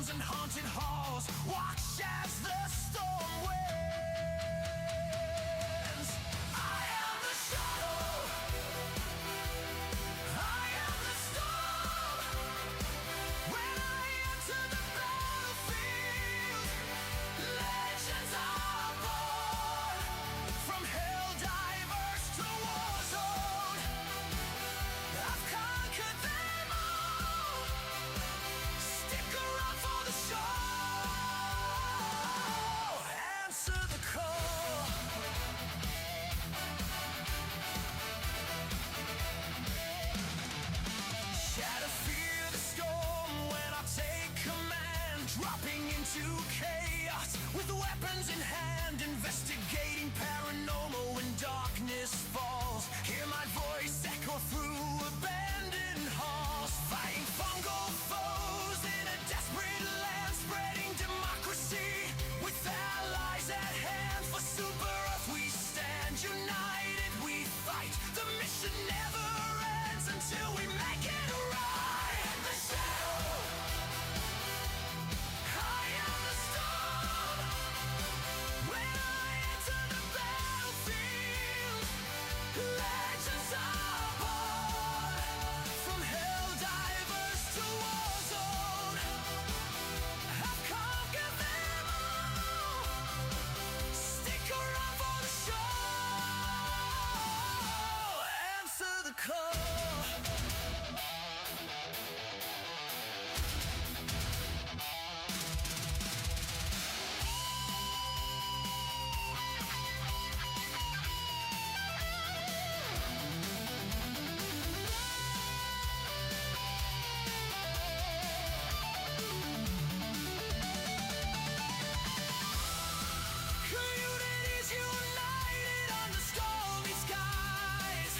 shadows and haunted halls. Watch as the storm wins. I am the shadow, I am the storm. When I enter the battlefield, legends are born. From hell divers to war zone, I've conquered them all. Stick around for the show. Answer the call. Shadow fear the storm when I take command, dropping into chaos with weapons in hand, investigating paranormal when darkness falls. Hear my voice echo through abandoned halls, fighting fungal foes in a desperate land, spreading democracy with allies at hand. For Super Earth we stand, united we fight. The mission never ends until we make it right. The shadow, I am the storm. When I enter the battlefield, legends are born. From hell divers to war zone, I've conquered them all. Stick around for the show. Answer the call. Communities united under stormy skies.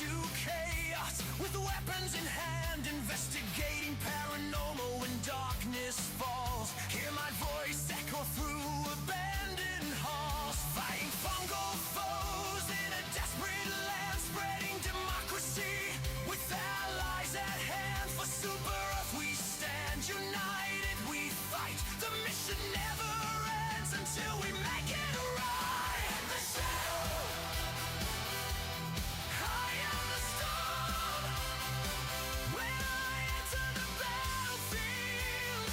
into chaos with weapons in hand, investigating paranormal when darkness falls. Hear my voice echo through abandoned halls, fighting fungal foes in a desperate land, spreading democracy with allies at hand. For Super Earth we stand, united we fight. The mission never ends until we make it right. In the shadow, I am the storm. When I enter the battlefield,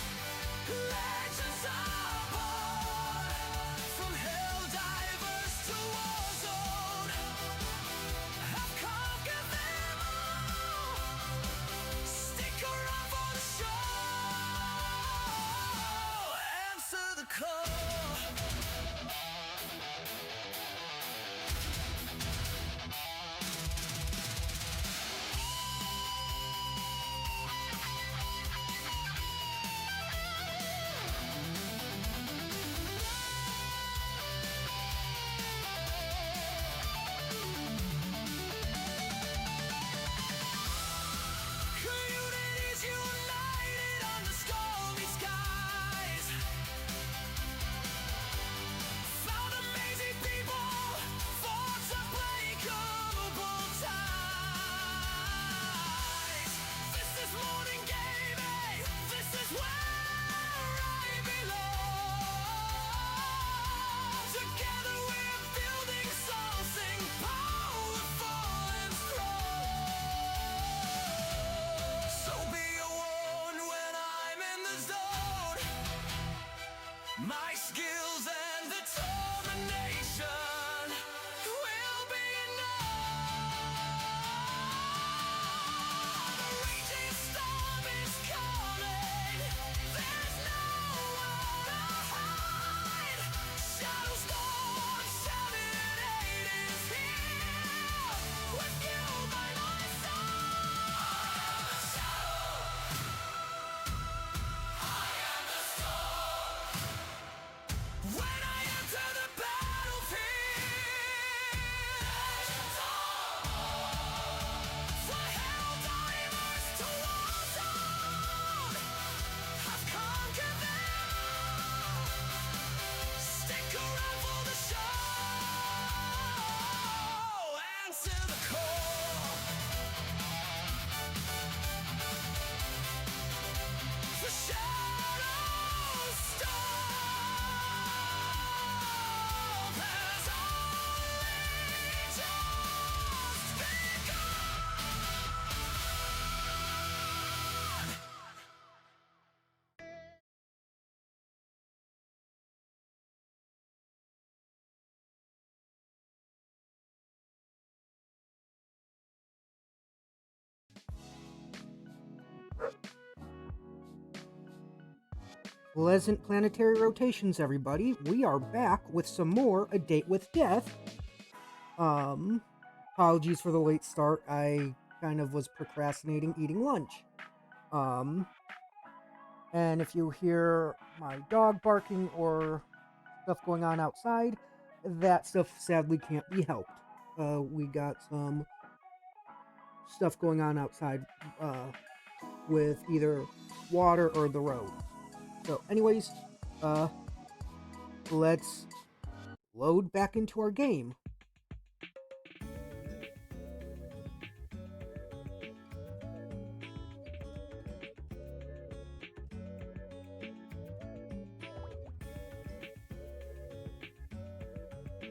legends are born. From hell divers to war zone, I've conquered them all. Stick around for the show. Answer the call. Communities united under stormy skies. Found amazing people, forged unbreakable ties. This is morning gaming. This is where I belong. Together we're building something powerful and strong. So be warned when I'm in the zone. My skills and determination will be enough. The raging storm is coming. There's nowhere to hide. Shadow storm, 7-8 is here. With you by my side. I am the shadow. I am the storm. When I enter the battlefield, legends are born. For hell divers to war zone, I've conquered them all. Stick around for the show. Answer the call. The shadow storm has only just begun. Pleasant planetary rotations, everybody. We are back with some more A Date with Death. Apologies for the late start. I kind of was procrastinating eating lunch. And if you hear my dog barking or stuff going on outside, that stuff sadly can't be helped. We got some stuff going on outside with either water or the road. So anyways, let's load back into our game.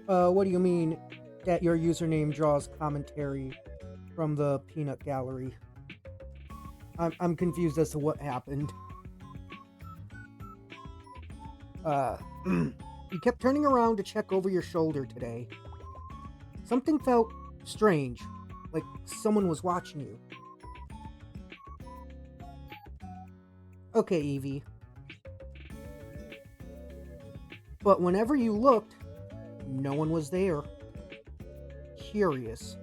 What do you mean that your username draws commentary from the peanut gallery? I'm confused as to what happened. You kept turning around to check over your shoulder today. Something felt strange, like someone was watching you. Okay, Evie. But whenever you looked, no one was there. Curious.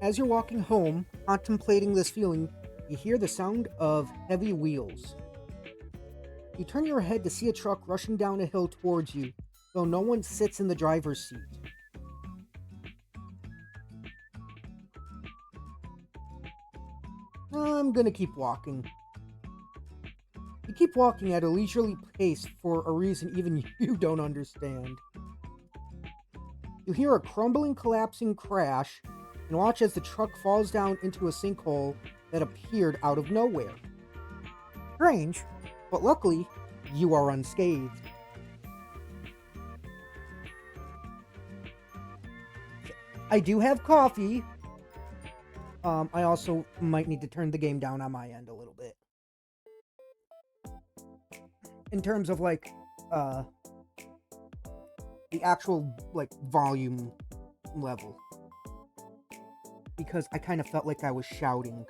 As you're walking home, contemplating this feeling, you hear the sound of heavy wheels. You turn your head to see a truck rushing down a hill towards you, though no one sits in the driver's seat. gonna keep walking. You keep walking at a leisurely pace for a reason even you don't understand. You hear a crumbling, collapsing crash and watch as the truck falls down into a sinkhole that appeared out of nowhere. Strange, but luckily, you are unscathed. I do have coffee. I also might need to turn the game down on my end a little bit. In terms of, like, the actual, like, volume level. Because I kind of felt like I was shouting.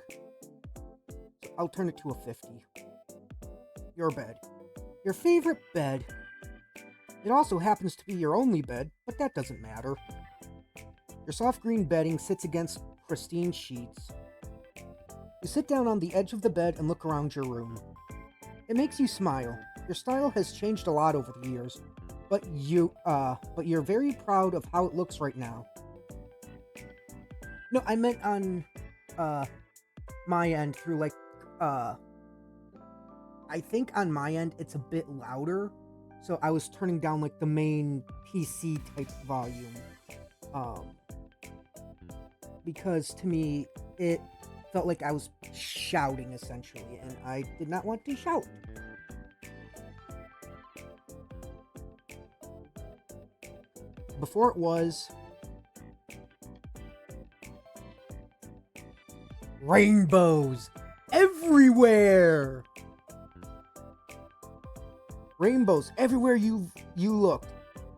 So I'll turn it to a 50. Your bed. Your favorite bed. It also happens to be your only bed, but that doesn't matter. Your soft green bedding sits against pristine sheets. You sit down on the edge of the bed and look around your room. It makes you smile. Your style has changed a lot over the years, but you're very proud of how it looks right now. No, I meant on my end through, like, I think on my end it's a bit louder, so I was turning down, like, the main PC type volume. Because to me, it felt like I was shouting, essentially, and I did not want to shout. Before it was rainbows everywhere. Rainbows everywhere you looked.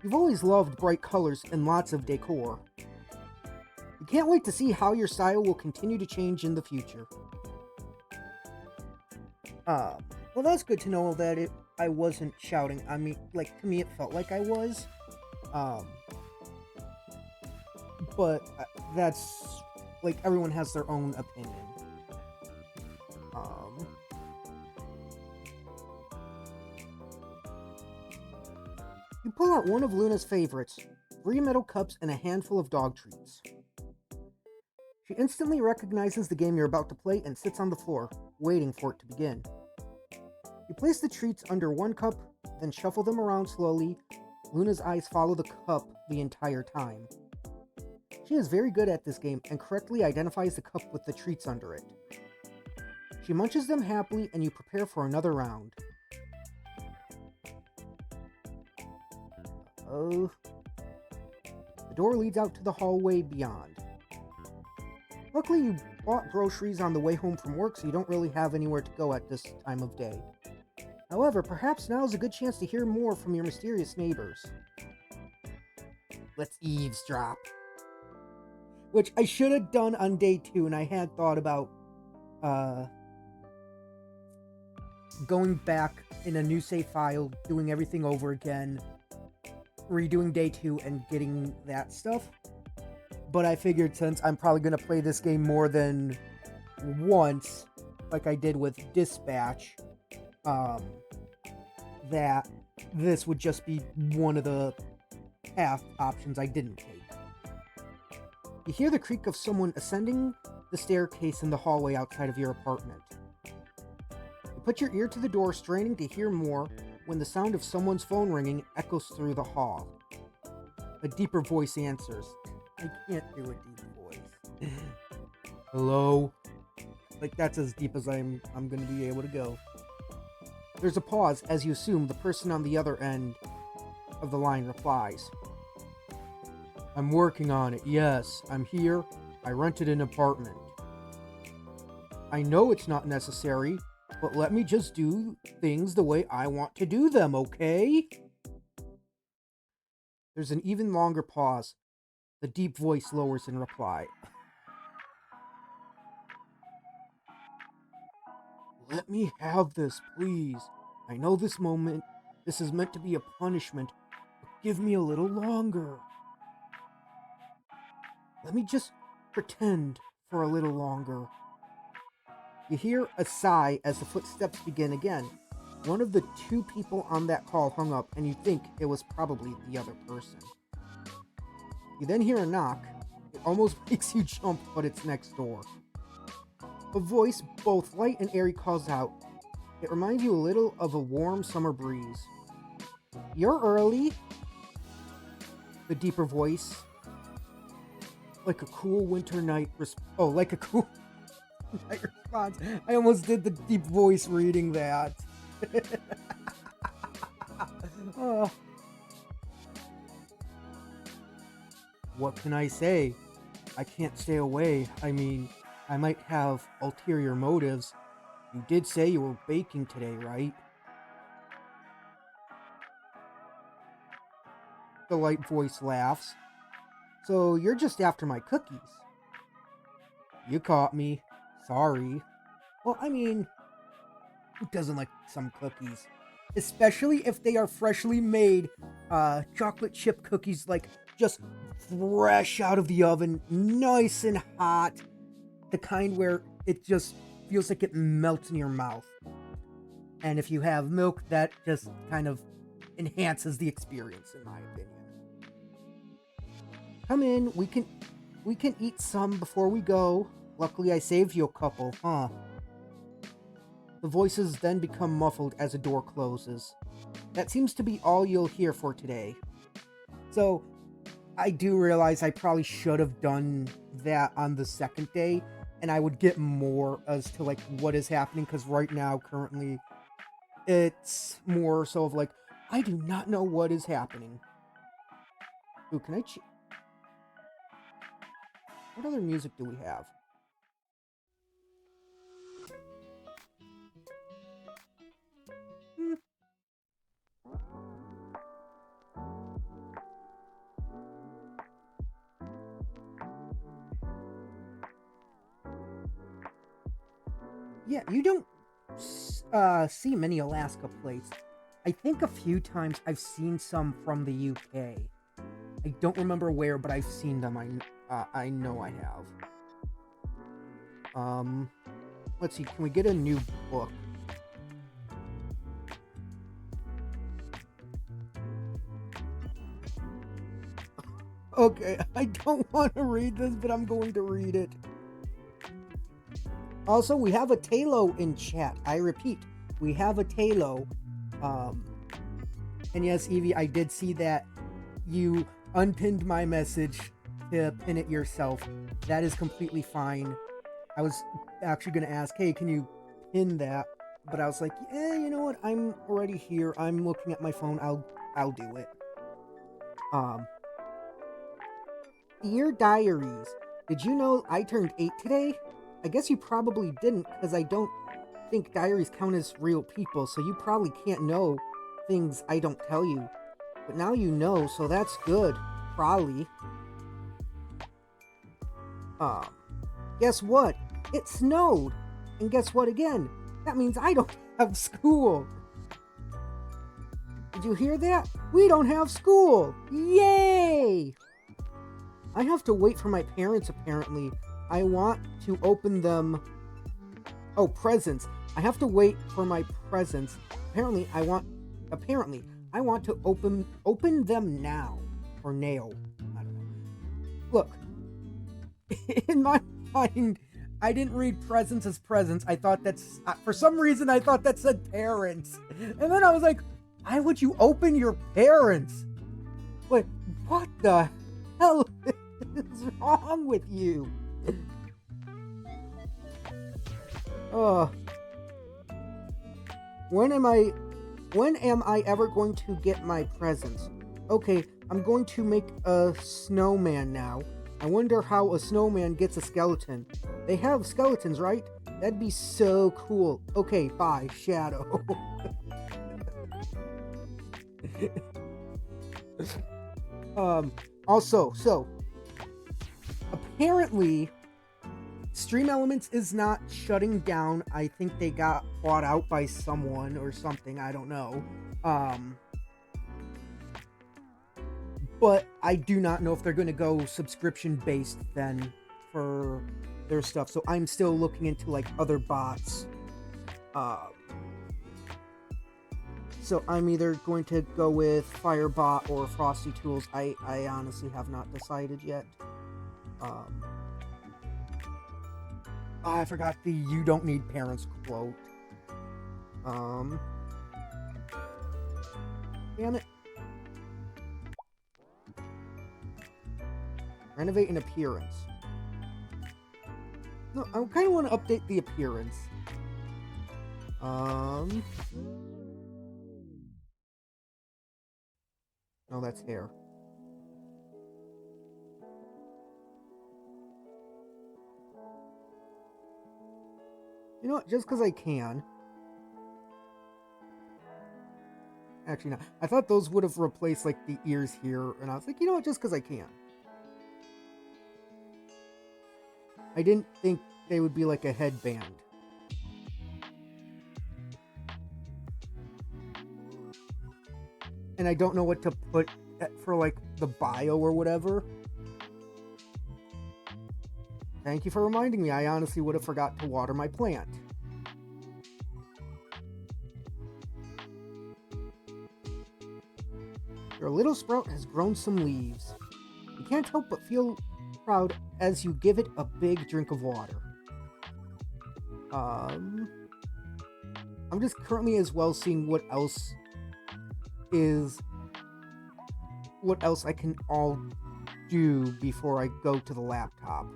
You've always loved bright colors and lots of decor. You can't wait to see how your style will continue to change in the future. Well, that's good to know that I wasn't shouting. I mean, like, to me it felt like I was. But that's, like, everyone has their own opinion. You pull out one of Luna's favorites, 3 metal cups and a handful of dog treats. She instantly recognizes the game you're about to play and sits on the floor, waiting for it to begin. You place the treats under one cup, then shuffle them around slowly. Luna's eyes follow the cup the entire time. She is very good at this game and correctly identifies the cup with the treats under it. She munches them happily and you prepare for another round. Oh. The door leads out to the hallway beyond. Luckily, you bought groceries on the way home from work, so you don't really have anywhere to go at this time of day. However, perhaps now is a good chance to hear more from your mysterious neighbors. Let's eavesdrop. Which I should have done on day 2, and I had thought about going back in a new save file, doing everything over again, redoing day 2, and getting that stuff. But I figured since I'm probably going to play this game more than once, like I did with Dispatch, that this would just be one of the path options I didn't take. You hear the creak of someone ascending the staircase in the hallway outside of your apartment. You put your ear to the door, straining to hear more, when the sound of someone's phone ringing echoes through the hall. A deeper voice answers. I can't do a deep voice. Hello? Like, that's as deep as I'm going to be able to go. There's a pause as you assume the person on the other end of the line replies. I'm working on it, yes. I'm here. I rented an apartment. I know it's not necessary, but let me just do things the way I want to do them, okay? There's an even longer pause. The deep voice lowers in reply. Let me have this, please. I know this is meant to be a punishment, but give me a little longer. Let me just pretend for a little longer. You hear a sigh as the footsteps begin again. One of the 2 people on that call hung up, and you think it was probably the other person. You then hear a knock. It almost makes you jump, but it's next door. A voice both light and airy calls out. It reminds you a little of a warm summer breeze. You're early. The deeper voice. Like a cool winter night. Like a cool night response. I almost did the deep voice reading that. Oh. What can I say? I can't stay away. I mean, I might have ulterior motives. You did say you were baking today, right? The light voice laughs. So you're just after my cookies. You caught me. Sorry. Well, I mean, who doesn't like some cookies? Especially if they are freshly made chocolate chip cookies, like just fresh out of the oven, nice and hot. The kind where it just feels like it melts in your mouth. And if you have milk, that just kind of enhances the experience, in my opinion. Come in, we can eat some before we go. Luckily I saved you a couple, huh? The voices then become muffled as a door closes. That seems to be all you'll hear for today. So, I do realize I probably should have done that on the second day, and I would get more as to, like, what is happening, because right now, currently, it's more so of, like, I do not know what is happening. Ooh, can I what other music do we have? Yeah, you don't see many Alaska plates. I think a few times I've seen some from the UK. I don't remember where, but I've seen them. I know I have. Let's see. Can we get a new book? Okay, I don't want to read this, but I'm going to read it. Also, we have a Talo in chat. I repeat, we have a Talo. And yes, Evie, I did see that you unpinned my message to pin it yourself. That is completely fine. I was actually going to ask, hey, can you pin that? But I was like, yeah, you know what? I'm already here. I'm looking at my phone. I'll do it. Dear Diaries, did you know I turned 8 today? I guess you probably didn't, because I don't think diaries count as real people, so you probably can't know things I don't tell you. But now you know, so that's good. Probably. Guess what? It snowed! And guess what again? That means I don't have school! Did you hear that? We don't have school! Yay! I have to wait for my parents, apparently. I want to open them... Oh, presents. I have to wait for my presents. Apparently, I want to open them now. Or nail. I don't know. Look. In my mind, I didn't read presents as presents. I thought that's... for some reason, I thought that said parents. And then I was like, why would you open your parents? Wait, what the hell is wrong with you? Oh. When am I ever going to get my presents? Okay, I'm going to make a snowman now. I wonder how a snowman gets a skeleton. They have skeletons, right? That'd be so cool. Okay, bye, Shadow. Also, so apparently Stream Elements is not shutting down. I think they got bought out by someone or something. I don't know. But I do not know if they're going to go subscription-based then for their stuff. So I'm still looking into, like, other bots. So I'm either going to go with Firebot or Frosty Tools. I honestly have not decided yet. Oh, I forgot the "you don't need parents" quote. Damn it. Renovate an appearance. No, I kind of want to update the appearance. No, that's hair. You know what? Just because I can. Actually, no. I thought those would have replaced, like, the ears here. And I was like, you know what? Just because I can. I didn't think they would be like a headband. And I don't know what to put for, like, the bio or whatever. Thank you for reminding me. I honestly would have forgot to water my plant. Your little sprout has grown some leaves. You can't help but feel proud as you give it a big drink of water. I'm just currently as well seeing what else I can all do before I go to the laptop.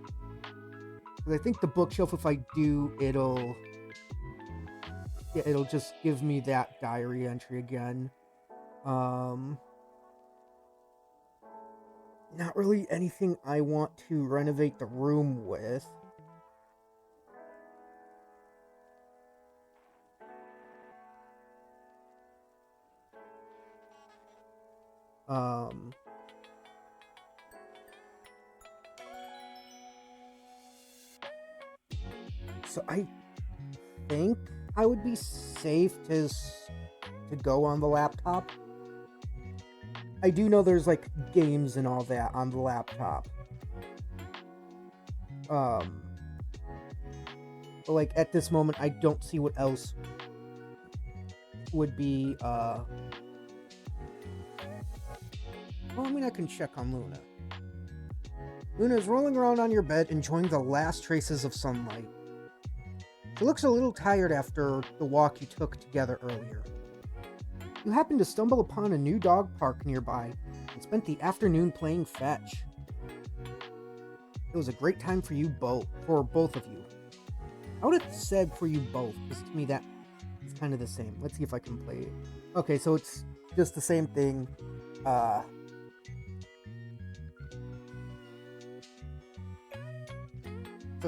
Because I think the bookshelf, if I do, it'll just give me that diary entry again. Not really anything I want to renovate the room with. So I think I would be safe to go on the laptop. I do know there's, like, games and all that on the laptop. But, like, at this moment, I don't see what else would be, well, I mean, I can check on Luna. Luna is rolling around on your bed, enjoying the last traces of sunlight. She looks a little tired after the walk you took together earlier. You happened to stumble upon a new dog park nearby and spent the afternoon playing fetch. It was a great time for both of you. I would have said for you both, because to me that is kind of the same. Let's see if I can play it. Okay, so it's just the same thing. So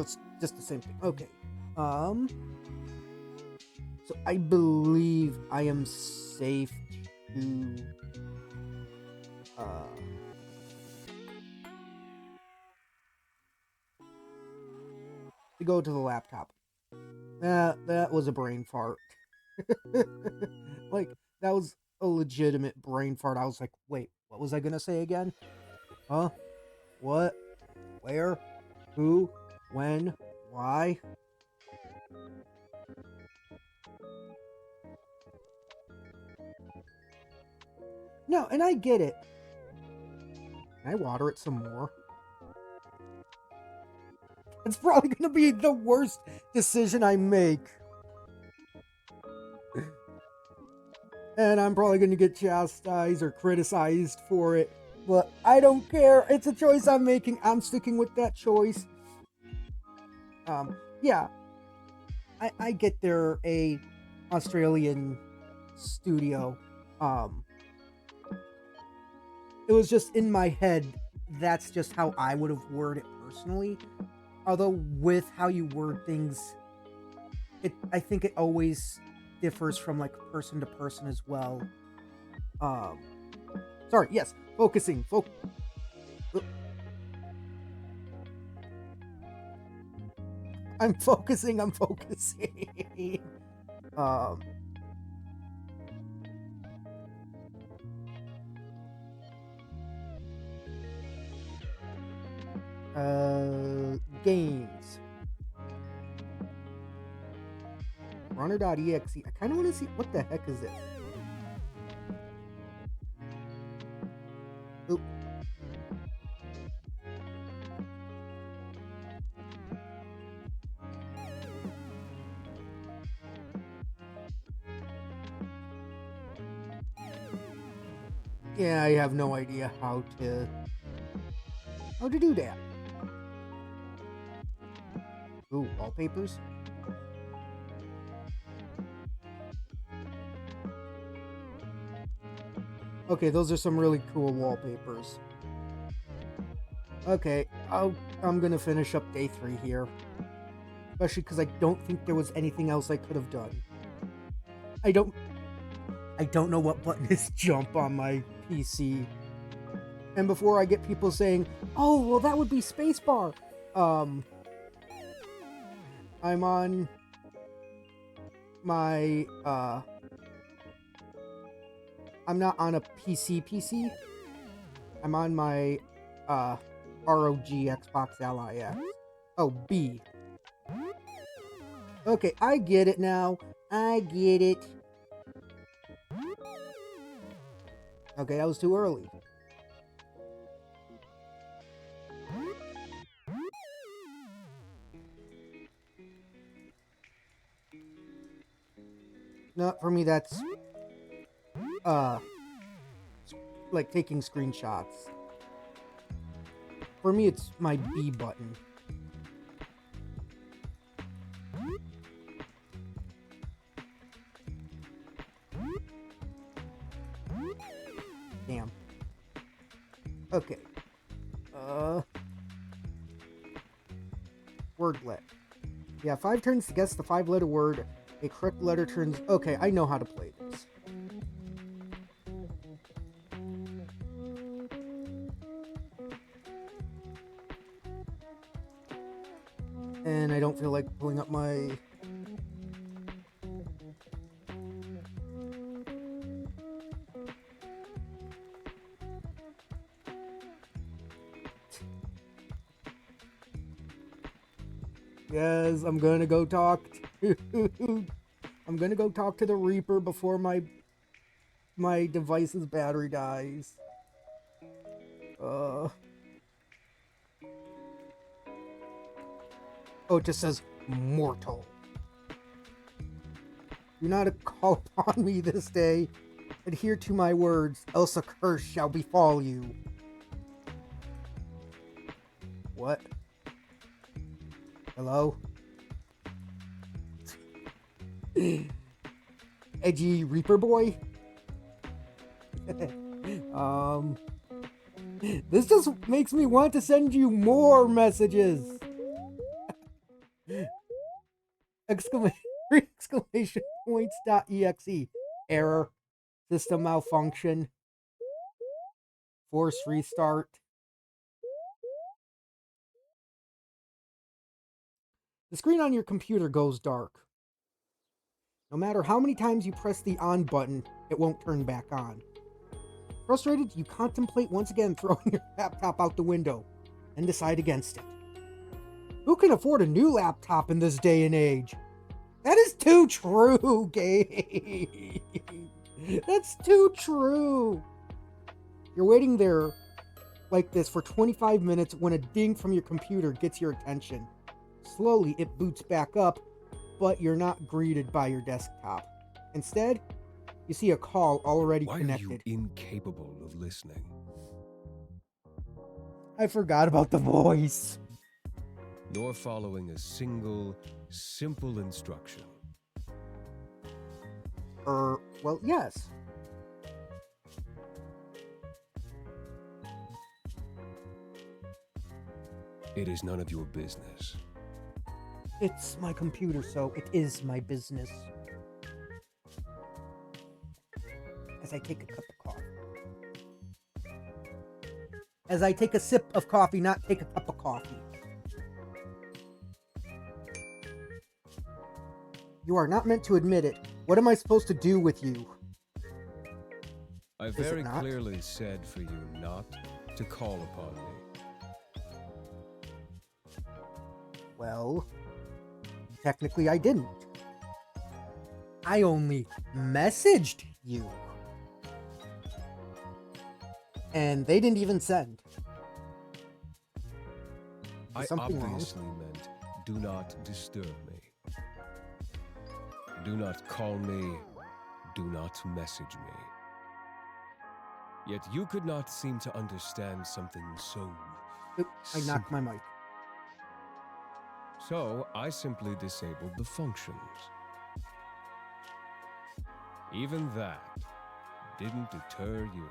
it's just the same thing. Okay. So I believe I am safe to go to the laptop. That was a brain fart. Like, that was a legitimate brain fart. I was like, wait, what was I gonna say again? Huh? What? Where? Who? When? Why? No, and I get it. Can I water it some more? It's probably gonna be the worst decision I make. And I'm probably gonna get chastised or criticized for it. But I don't care. It's a choice I'm making. I'm sticking with that choice. Yeah. I get they're a Australian studio. It was just in my head, that's just how I would have worded it personally. Although with how you word things, I think it always differs from, like, person to person as well. Sorry, yes, focusing. I'm focusing. Games. Runner.exe. I kind of want to see what the heck is this. Oop. Yeah, I have no idea how to do that. Ooh, wallpapers. Okay, those are some really cool wallpapers. Okay, I'm gonna finish up day 3 here. Especially because I don't think there was anything else I could have done. I don't know what button is jump on my PC. And before I get people saying, "Oh, well that would be spacebar." I'm on my I'm not on a PC. I'm on my ROG Xbox Ally X. Oh, B. Okay, I get it now. I get it. Okay, that was too early. No, for me that's like taking screenshots. For me it's my B button. Damn. Okay. Wordlet. Yeah, 5 turns to guess the 5-letter word. A correct letter turns... Okay, I know how to play this. And I don't feel like pulling up my... Yes, I'm gonna go talk to... I'm gonna go talk to the Reaper before my device's battery dies. Oh, it just says mortal. Do not call upon me this day. Adhere to my words, else a curse shall befall you. What? Hello? Edgy Reaper boy? This just makes me want to send you more messages. Exclamation points.exe. Error. System malfunction. Force restart. The screen on your computer goes dark. No matter how many times you press the on button, it won't turn back on. Frustrated, you contemplate once again throwing your laptop out the window and decide against it. Who can afford a new laptop in this day and age? That is too true, Gabe. That's too true. You're waiting there like this for 25 minutes when a ding from your computer gets your attention. Slowly, it boots back up, but you're not greeted by your desktop. Instead, you see a call already connected. Why are you incapable of listening? I forgot about the voice. Nor following a single, simple instruction. Well, yes. It is none of your business. It's my computer, so it is my business. As I take a cup of coffee. As I take a sip of coffee, not take a cup of coffee. You are not meant to admit it. What am I supposed to do with you? I very clearly said for you not to call upon me. Well, technically I didn't. I only messaged you. And they didn't even send. I obviously meant do not disturb me. Do not call me. Do not message me. Yet you could not seem to understand something so Oop, I knocked my mic. So I simply disabled the functions. Even that didn't deter you.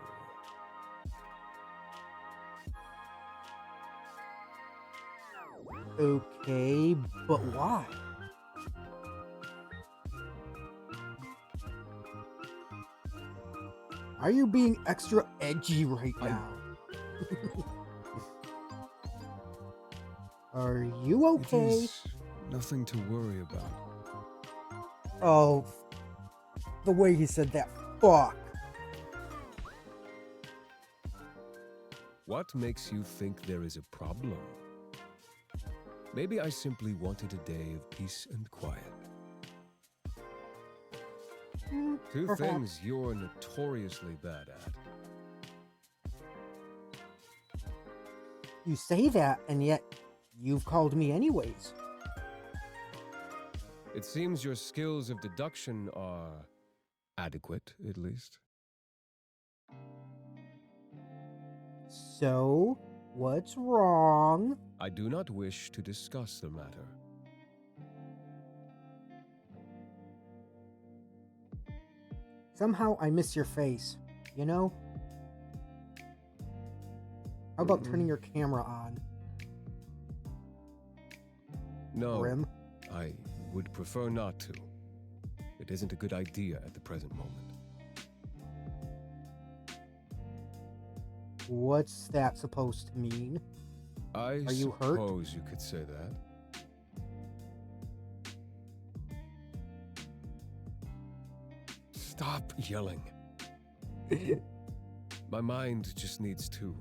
Okay, but why? Are you being extra edgy right now? Are you It okay? is nothing to worry about. Oh, the way he said that. Fuck. What makes you think there is a problem? Maybe I simply wanted a day of peace and quiet. Two Perhaps. things you're notoriously bad at. You say that, and yet you've called me anyways. It seems your skills of deduction are adequate, at least. So, what's wrong? I do not wish to discuss the matter. Somehow I miss your face, you know? How about turning your camera on? No, Grim? I would prefer not to. It isn't a good idea at the present moment. What's that supposed to mean? I Are you hurt? suppose you could say that. Stop yelling. My mind just needs to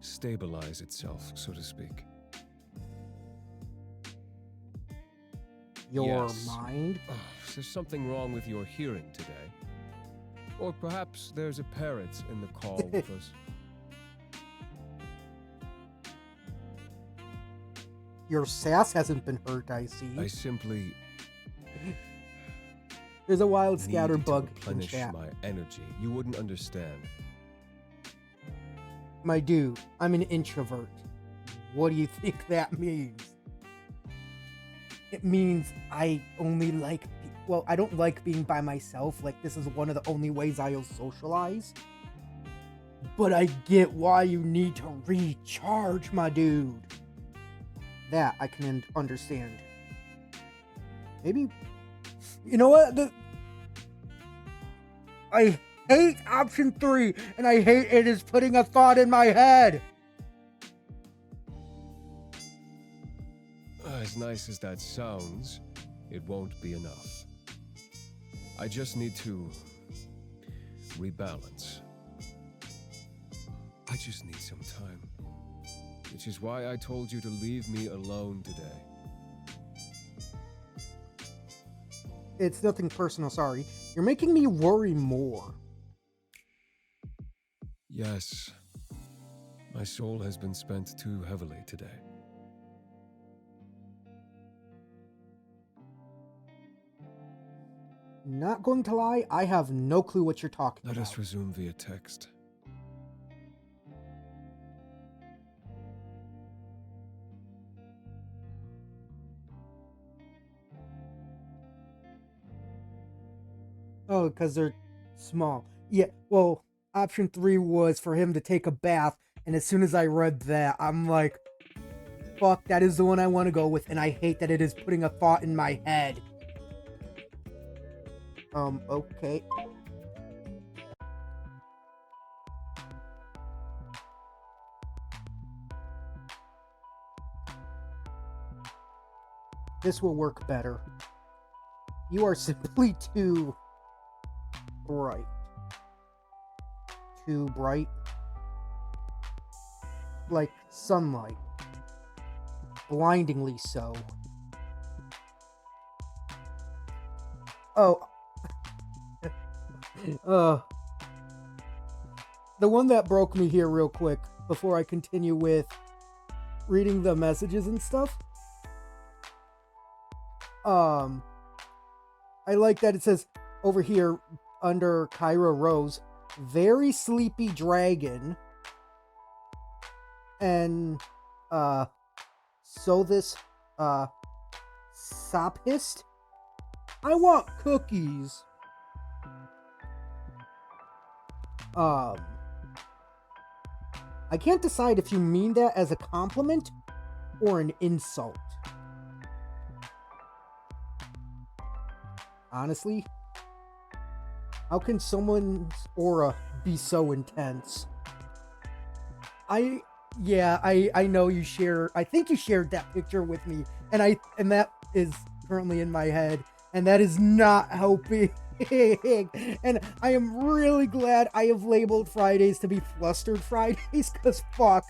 stabilize itself, so to speak. Your Yes. mind? Oh, there's something wrong with your hearing today. Or perhaps there's a parrot in the call with us. Your sass hasn't been hurt, I see. I simply There's a wild need scatter to bug in replenish chat. my energy. You wouldn't understand. My dude, I'm an introvert. What do you think that means? It means I only like... Well, I don't like being by myself. Like, this is one of the only ways I'll socialize. But I get why you need to recharge, my dude. That I can understand. Maybe... You know what? I hate option 3, and I hate it is putting a thought in my head. As nice as that sounds, it won't be enough. I just need to rebalance. I just need some time. Which is why I told you to leave me alone today. It's nothing personal, sorry. You're making me worry more. Yes, my soul has been spent too heavily today. Not going to lie, I have no clue what you're talking Let about. us resume via text. Oh, because they're small. Yeah, well, option 3 was for him to take a bath, and as soon as I read that, I'm like, fuck, that is the one I want to go with, and I hate that it is putting a thought in my head. Okay. This will work better. You are simply too bright. Too bright. Like sunlight. Blindingly so. Oh. The one that broke me here real quick before I continue with reading the messages and stuff. I like that it says over here under Kyra Rose, very sleepy dragon. And, so this, sophist, I want cookies. I can't decide if you mean that as a compliment or an insult. Honestly, how can someone's aura be so intense? I know you share. I think you shared that picture with me, and that is currently in my head, and that is not helping. And I am really glad I have labeled Fridays to be flustered Fridays, because fuck,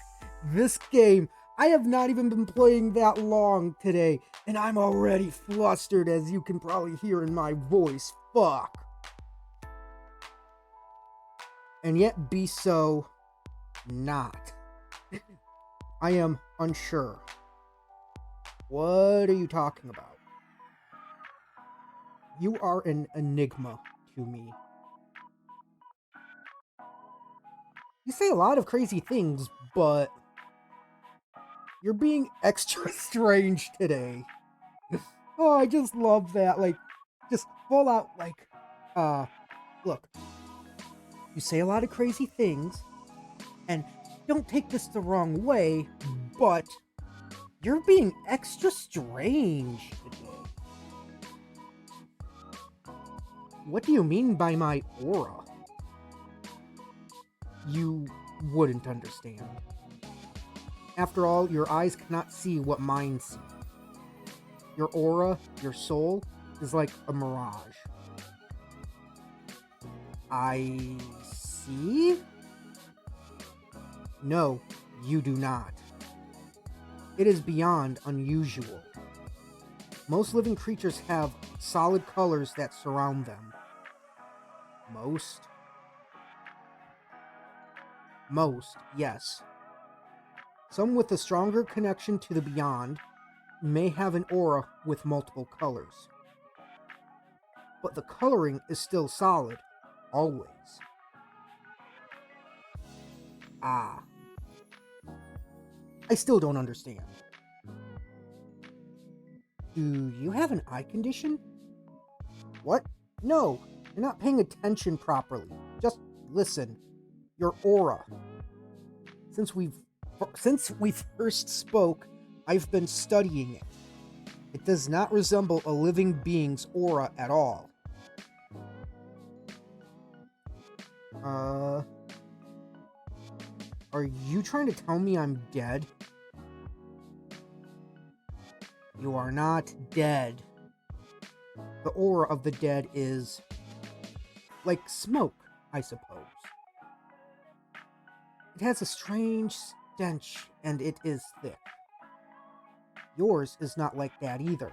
this game, I have not even been playing that long today, and I'm already flustered, as you can probably hear in my voice. Fuck. And yet be so not. I am unsure. What are you talking about? You are an enigma to me. You say a lot of crazy things, but you're being extra strange today. Oh, I just love that. Like, just full out, like, look. You say a lot of crazy things, and don't take this the wrong way, but you're being extra strange today. What do you mean by my aura? You wouldn't understand. After all, your eyes cannot see what mine see. Your aura, your soul, is like a mirage. I see? No, you do not. It is beyond unusual. Most living creatures have solid colors that surround them. Most, yes. Some with a stronger connection to the beyond may have an aura with multiple colors. But the coloring is still solid, always. Ah. I still don't understand. Do you have an eye condition? What? No, you're not paying attention properly. Just listen. Your aura. Since we first spoke, I've been studying it. It does not resemble a living being's aura at all. Are you trying to tell me I'm dead? You are not dead. The aura of the dead is like smoke, I suppose. It has a strange stench, and it is thick. Yours is not like that either.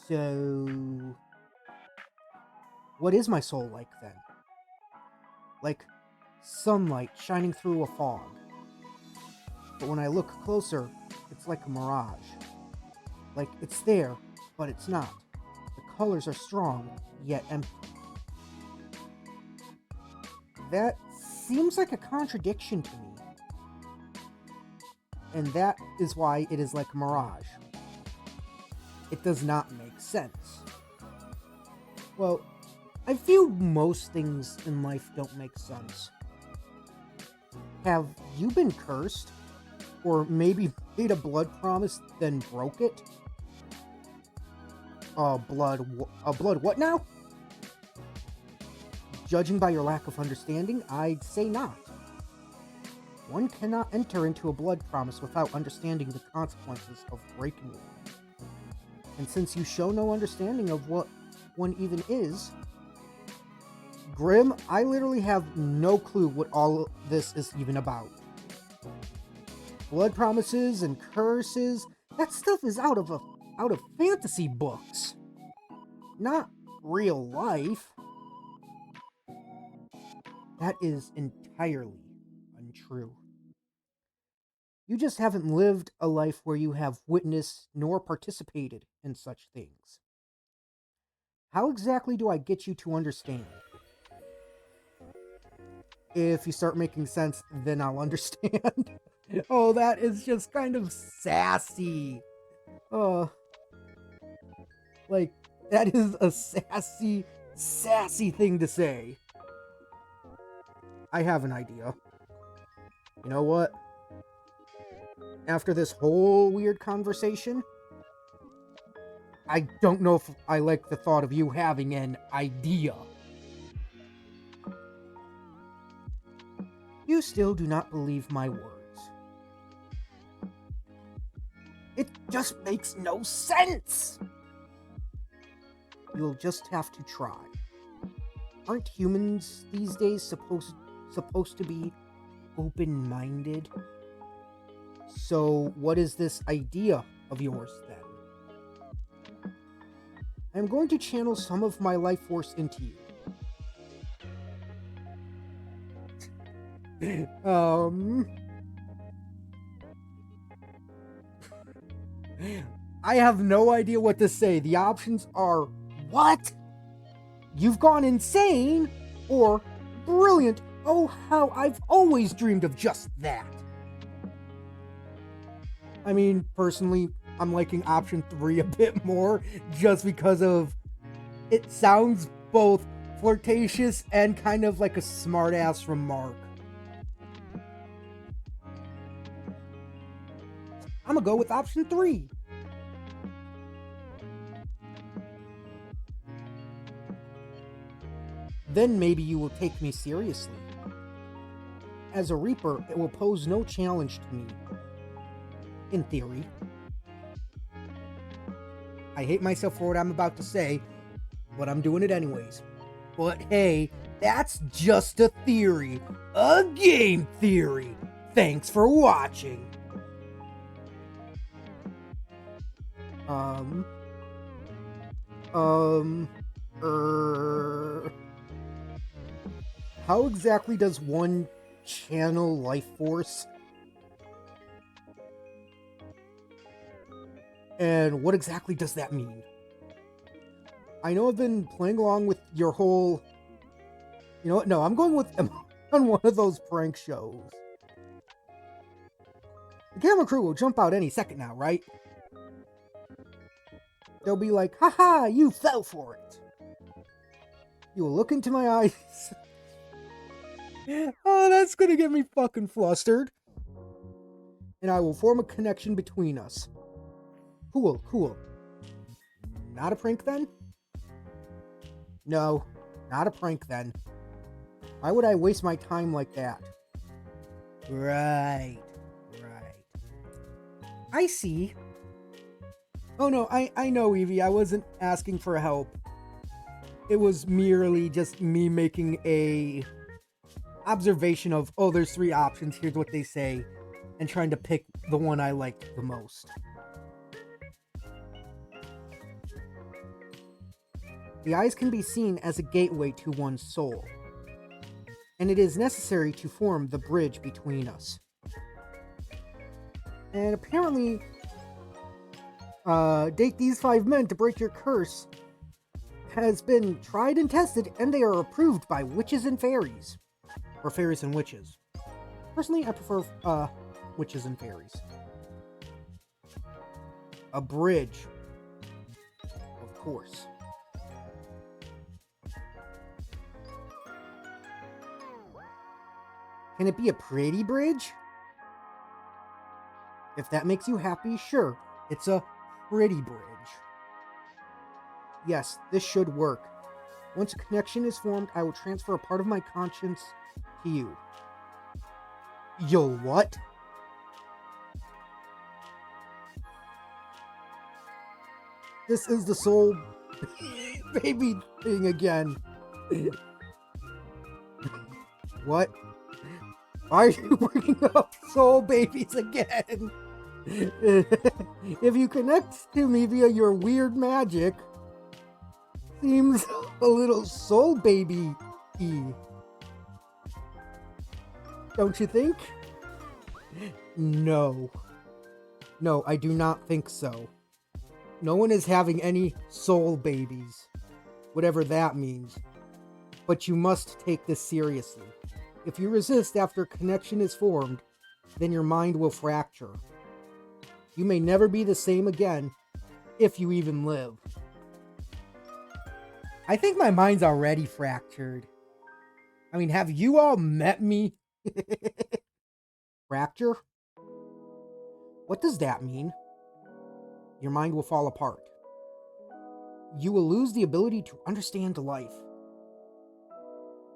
So, what is my soul like then? Like sunlight shining through a fog. But when I look closer, it's like a mirage. Like it's there, but it's not. The colors are strong, yet empty. That seems like a contradiction to me. And that is why it is like a mirage. It does not make sense. Well, I feel most things in life don't make sense. Have you been cursed? Or maybe made a blood promise, then broke it? Blood what now? Judging by your lack of understanding, I'd say not. One cannot enter into a blood promise without understanding the consequences of breaking one. And since you show no understanding of what one even is, Grim, I literally have no clue what all this is even about. Blood promises and curses, that stuff is out of fantasy books. Not real life. That is entirely untrue. You just haven't lived a life where you have witnessed nor participated in such things. How exactly do I get you to understand? If you start making sense, then I'll understand. Oh, that is just kind of sassy. Like, that is a sassy thing to say. I have an idea. You know what? After this whole weird conversation, I don't know if I like the thought of you having an idea. You still do not believe my words. It just makes no sense! You'll just have to try. Aren't humans these days supposed to be open-minded? So what is this idea of yours then? I'm going to channel some of my life force into you. I have no idea what to say. The options are what? You've gone insane, or brilliant. Oh, how I've always dreamed of just that. I mean, personally, I'm liking option 3 a bit more just because of it sounds both flirtatious and kind of like a smart-ass remark. I'm gonna go with option 3. Then maybe you will take me seriously. As a Reaper, it will pose no challenge to me. In theory. I hate myself for what I'm about to say, but I'm doing it anyways. But hey, that's just a theory. A game theory. Thanks for watching. How exactly does one channel life force? And what exactly does that mean? I know I've been playing along with your whole... You know what? No, I'm going with on one of those prank shows. The camera crew will jump out any second now, right? They'll be like, haha, you fell for it. You will look into my eyes. Oh, that's gonna get me fucking flustered. And I will form a connection between us. Cool. Not a prank then? No, not a prank then. Why would I waste my time like that? Right. I see. Oh no, I know, Evie, I wasn't asking for help. It was merely just me making a observation of, oh, there's 3 options, here's what they say, and trying to pick the one I liked the most. The eyes can be seen as a gateway to one's soul, and it is necessary to form the bridge between us. And apparently, date these 5 men to break your curse has been tried and tested, and they are approved by witches and fairies. Or fairies and witches. Personally, I prefer, witches and fairies. A bridge. Of course. Can it be a pretty bridge? If that makes you happy, sure. It's a pretty bridge. Yes, this should work. Once a connection is formed, I will transfer a part of my conscience to you. You'll what? This is the soul baby thing again. What? Why are you bringing up soul babies again? If you connect to me via your weird magic, seems a little soul baby-y. Don't you think? No, I do not think so. No one is having any soul babies, whatever that means. But you must take this seriously. If you resist after connection is formed, then your mind will fracture. You may never be the same again, if you even live. I think my mind's already fractured. I mean, have you all met me? Fracture? What does that mean? Your mind will fall apart. You will lose the ability to understand life.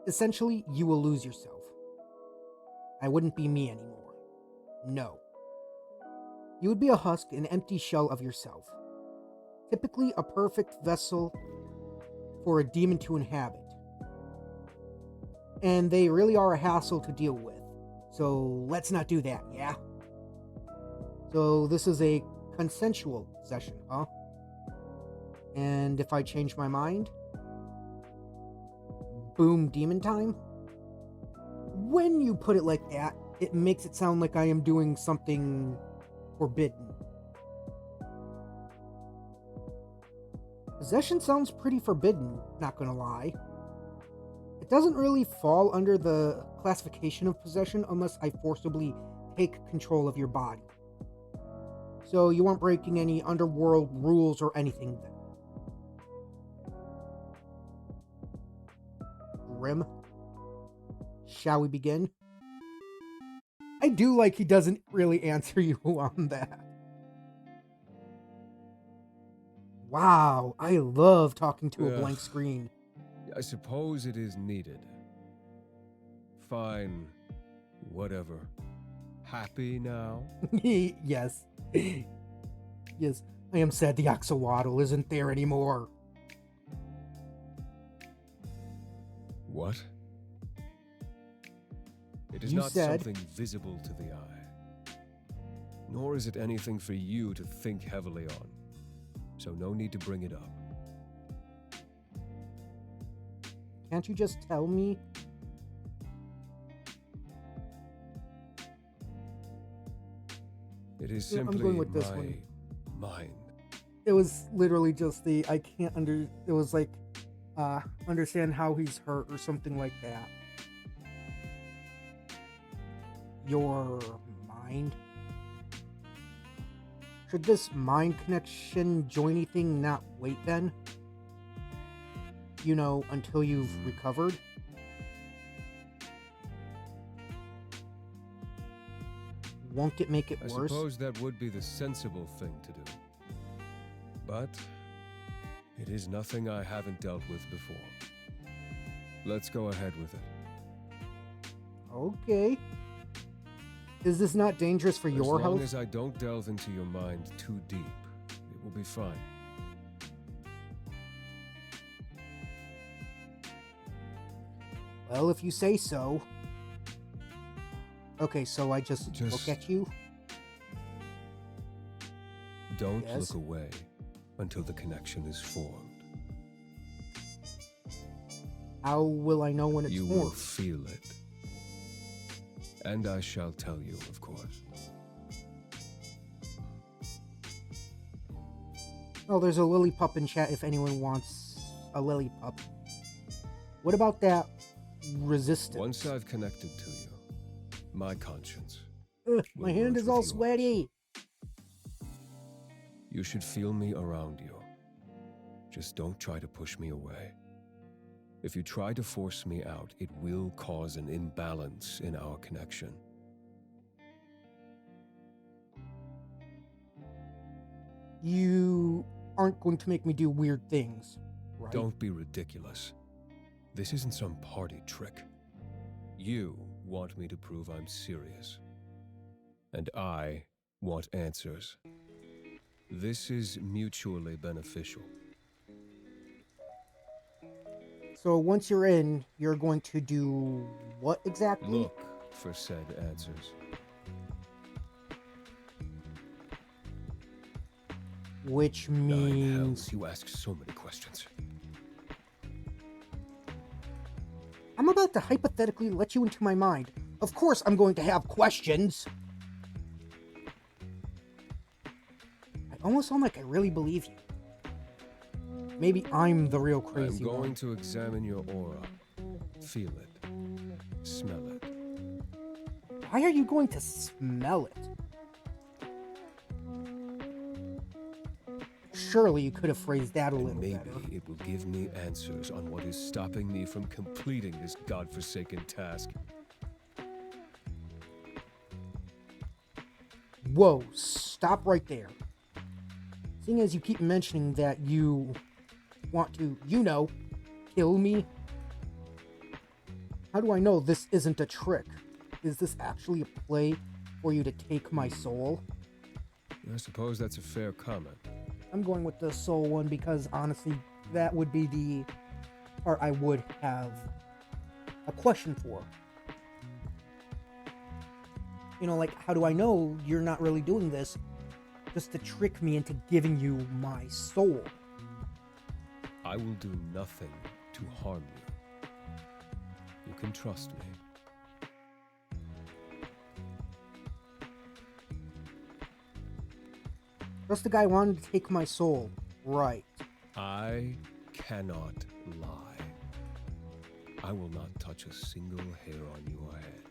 Essentially, you will lose yourself. I wouldn't be me anymore. No. You would be a husk, an empty shell of yourself. Typically a perfect vessel for a demon to inhabit. And they really are a hassle to deal with. So let's not do that, yeah? So this is a consensual session, huh? And if I change my mind? Boom, demon time? When you put it like that, it makes it sound like I am doing something forbidden. Possession sounds pretty forbidden, not gonna lie. It doesn't really fall under the classification of possession unless I forcibly take control of your body. So you aren't breaking any underworld rules or anything then. Grim? Shall we begin? I do like he doesn't really answer you on that. Wow, I love talking to a blank screen. I suppose it is needed. Fine. Whatever. Happy now? Yes. Yes, I am sad the axolotl isn't there anymore. What? It is You not said- something visible to the eye. Nor is it anything for you to think heavily on. So no need to bring it up. Can't you just tell me? It is Yeah, I'm simply going with this my one. mind. It was literally just the I can't under. It was like, understand how he's hurt or something like that. Your mind. Should this mind connection joiny thing not wait then? You know, until you've recovered? Won't it make it I worse? suppose that would be the sensible thing to do. But it is nothing I haven't dealt with before. Let's go ahead with it. Okay. Is this not dangerous for your As long health? as I don't delve into your mind too deep, it will be fine. Well, if you say so. Okay, so I just look at you? Don't Yes? look away until the connection is formed. How will I know when it's You will formed? feel it. And I shall tell you, of course. Oh, there's a lily pup in chat if anyone wants a lily pup. What about that resistance? Once I've connected to you, my conscience. Ugh, will my hand merge is with all yours. sweaty. You should feel me around you. Just don't try to push me away. If you try to force me out, it will cause an imbalance in our connection. You aren't going to make me do weird things, right? Don't be ridiculous. This isn't some party trick. You want me to prove I'm serious. And I want answers. This is mutually beneficial. So once you're in, you're going to do what exactly? Look for said answers. Which Nine means... hells, you ask so many questions. I'm about to hypothetically let you into my mind. Of course I'm going to have questions. I almost sound like I really believe you. Maybe I'm the real crazy I'm going one. to examine your aura. Feel it. Smell it. Why are you going to smell it? Surely you could have phrased that a And little maybe better. it will give me answers on what is stopping me from completing this godforsaken task. Whoa, stop right there. Seeing as you keep mentioning that you want to, kill me, how do I know this isn't a trick? Is this actually a play for you to take my soul? I suppose that's a fair comment. I'm going with the soul one because honestly, that would be the part I would have a question for. Like, how do I know you're not really doing this just to trick me into giving you my soul? I will do nothing to harm you. You can trust me. Just the guy wanted to take my soul. Right. I cannot lie. I will not touch a single hair on your head.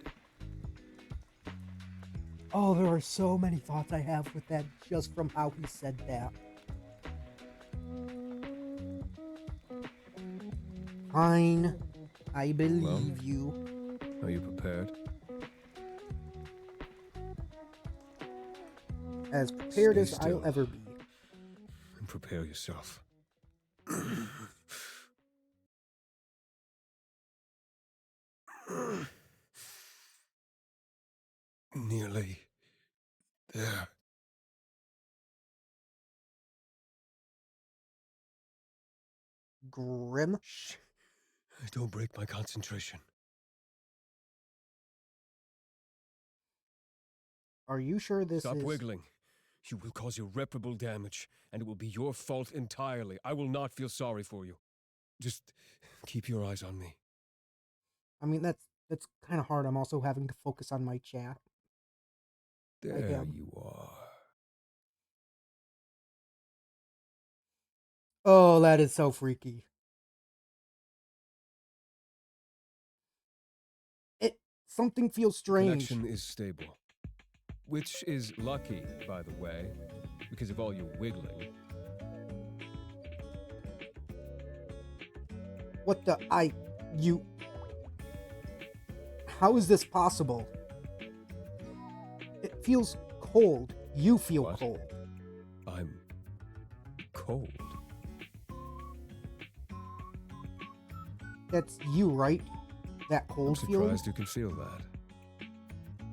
Oh, there are so many thoughts I have with that just from how he said that. Fine. I believe you. Are you prepared? As prepared Stay as I'll still. ever be. And prepare yourself. Nearly there. Grim? Shh. Don't break my concentration. Are you sure this Stop is... wiggling. You will cause irreparable damage, and it will be your fault entirely. I will not feel sorry for you. Just keep your eyes on me. I mean, that's kind of hard. I'm also having to focus on my chat. There you are. Oh, that is so freaky. Something feels strange. The connection is stable. Which is lucky, by the way, because of all your wiggling. What the... How is this possible? It feels cold. You feel What? cold. I'm cold. That's you, right? That I'm cold feeling? surprised you can feel that.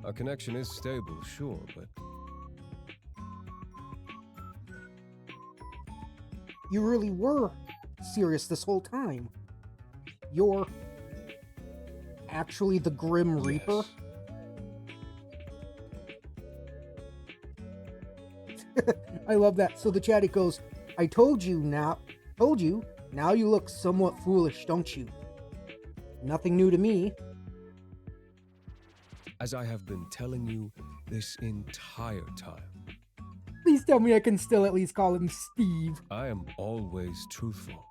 Our connection is stable, sure, but You really were serious this whole time. You're actually the Grim Reaper? yes. I love that. So the chat, it goes, I told you, now you look somewhat foolish, don't you? Nothing new to me. As I have been telling you this entire time, Please tell me I can still at least call him Steve. I am always truthful.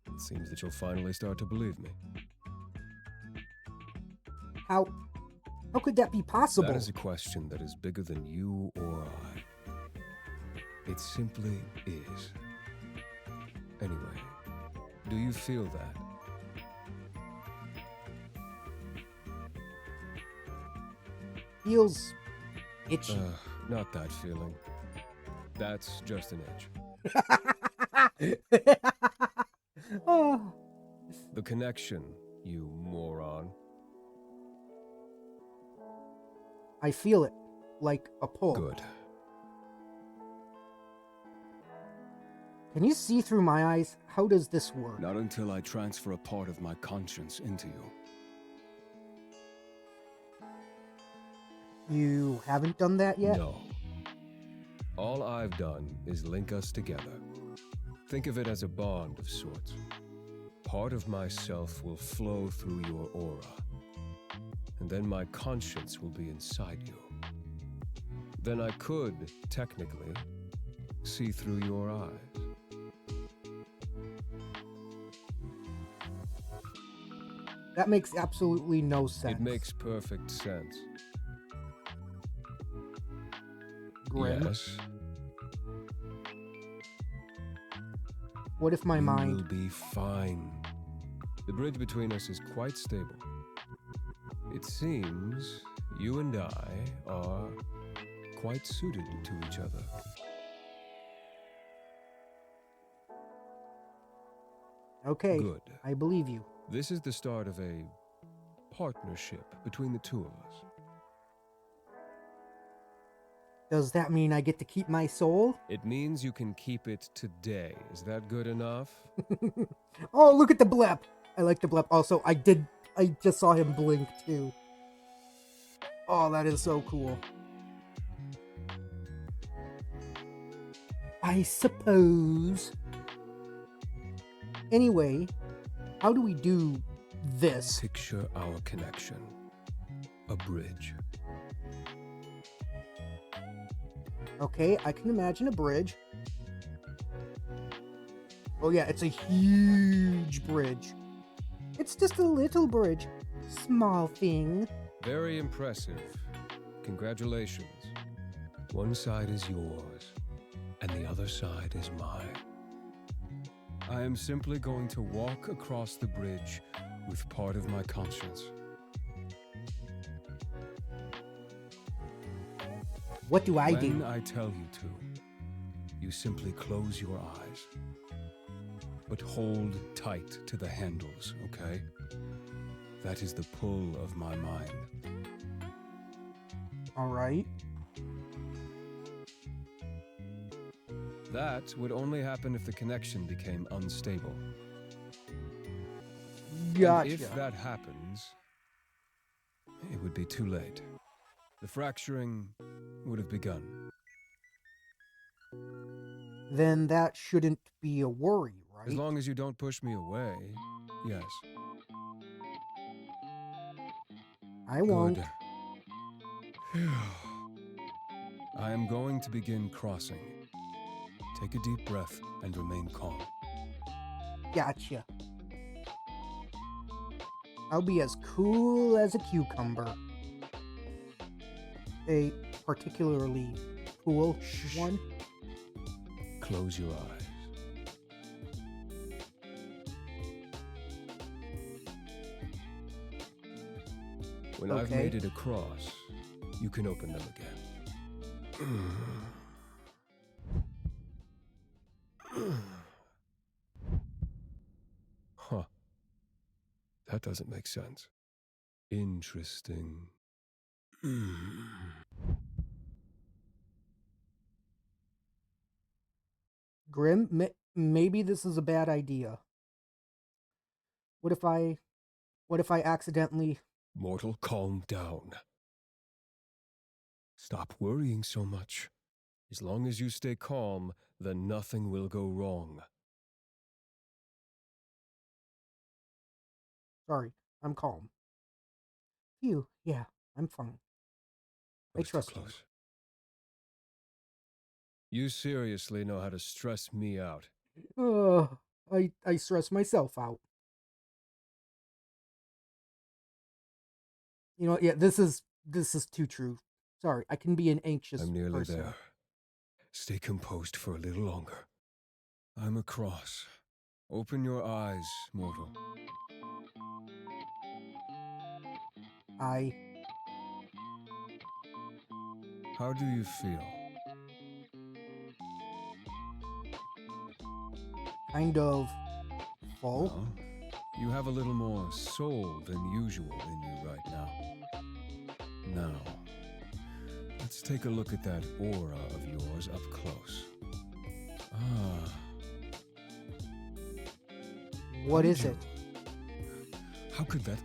It seems that you'll finally start to believe me. How could that be possible? That is a question that is bigger than you or I. It simply is. Anyway, do you feel that? Feels itchy. Not that feeling. That's just an itch. Oh. The connection, you moron. I feel it, like a pull. Good. Can you see through my eyes? How does this work? Not until I transfer a part of my conscience into you. You haven't done that yet? No. All I've done is link us together. Think of it as a bond of sorts. Part of myself will flow through your aura, and then my conscience will be inside you. Then I could, technically, see through your eyes. That makes absolutely no sense. It makes perfect sense. Grim. Yes. What if my You mind... will be fine. The bridge between us is quite stable. It seems you and I are quite suited to each other. Okay, Good. I believe you. This is the start of a partnership between the two of us. Does that mean I get to keep my soul? It means you can keep it today. Is that good enough? Oh, look at the blep! I like the blep. Also, I just saw him blink too. Oh, that is so cool. I suppose. Anyway, how do we do this? Picture our connection. A bridge. Okay, I can imagine a bridge. Oh yeah, it's a huge bridge. It's just a little bridge. Small thing. Very impressive. Congratulations. One side is yours, and the other side is mine. I am simply going to walk across the bridge with part of my conscience. What do I do? When I tell you to, you simply close your eyes. But hold tight to the handles, okay? That is the pull of my mind. Alright. That would only happen if the connection became unstable. Gotcha. And if that happens, it would be too late. The fracturing would have begun. Then that shouldn't be a worry, right? As long as you don't push me away, yes. I won't. Good. I am going to begin crossing. Take a deep breath and remain calm. Gotcha. I'll be as cool as a cucumber. A particularly cool one. Close your eyes. When I've Okay. made it across, you can open them again. Huh. That doesn't make sense. Interesting. Grim, maybe this is a bad idea. What if I accidentally... Mortal, calm down. Stop worrying so much. As long as you stay calm, then nothing will go wrong. Sorry, I'm calm. Phew, yeah, I'm fine. I Was too trust you. close. You seriously know how to stress me out. I stress myself out. You know, yeah, this is too true. Sorry, I can be an anxious I'm nearly person. there. Stay composed for a little longer. I'm across. Open your eyes, mortal. How do you feel? Kind of full. Well, you have a little more soul than usual in you right now. Now, let's take a look at that aura of yours up close. Ah. What How is did you- it? How could that...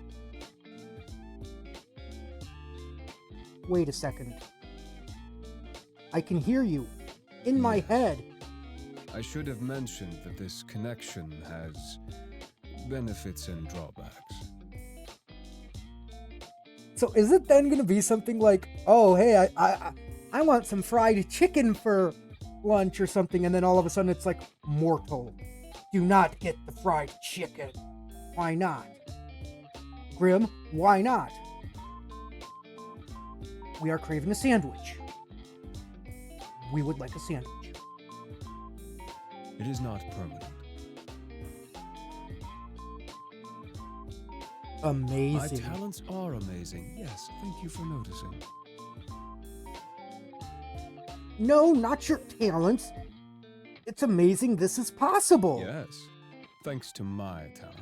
Wait a second. I can hear you. In my Yes. head. I should have mentioned that this connection has benefits and drawbacks. So is it then gonna be something like, oh hey, I want some fried chicken for lunch or something, and then all of a sudden it's like, mortal, do not get the fried chicken. Why not? Grim, why not? We are craving a sandwich. We would like a sandwich. It is not permanent. My Amazing. talents are amazing. Yes, thank you for noticing. No, not your talents. It's amazing this is possible. Yes, thanks to my talents.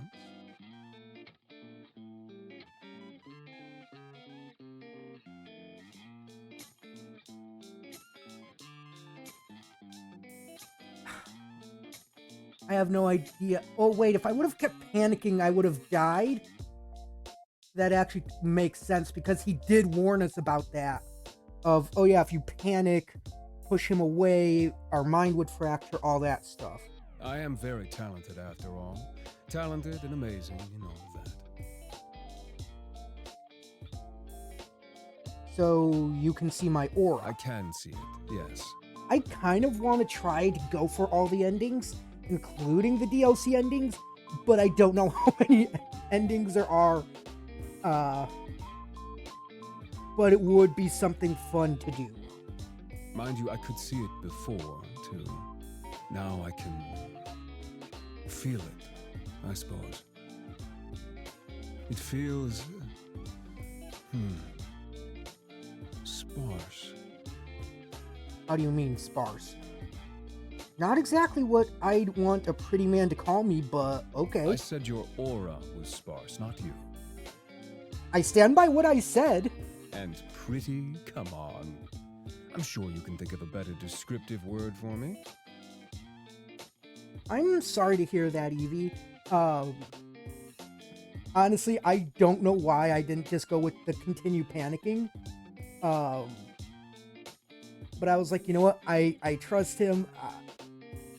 I have no idea. Oh, wait, if I would have kept panicking, I would have died. That actually makes sense because he did warn us about that. Of, oh yeah, if you panic, push him away, our mind would fracture, all that stuff. I am very talented after all. Talented and amazing and all of that. So you can see my aura. I can see it, yes. I kind of want to try to go for all the endings, including the DLC endings, but I don't know how many endings there are. But it would be something fun to do. Mind you, I could see it before, too. Now I can feel it, I suppose. It feels... sparse. How do you mean sparse? Not exactly what I'd want a pretty man to call me, but okay. I said your aura was sparse, not you. I stand by what I said. And pretty? Come on. I'm sure you can think of a better descriptive word for me. I'm sorry to hear that, Evie. Honestly, I don't know why I didn't just go with the continue panicking. But I was like, you know what? I trust him.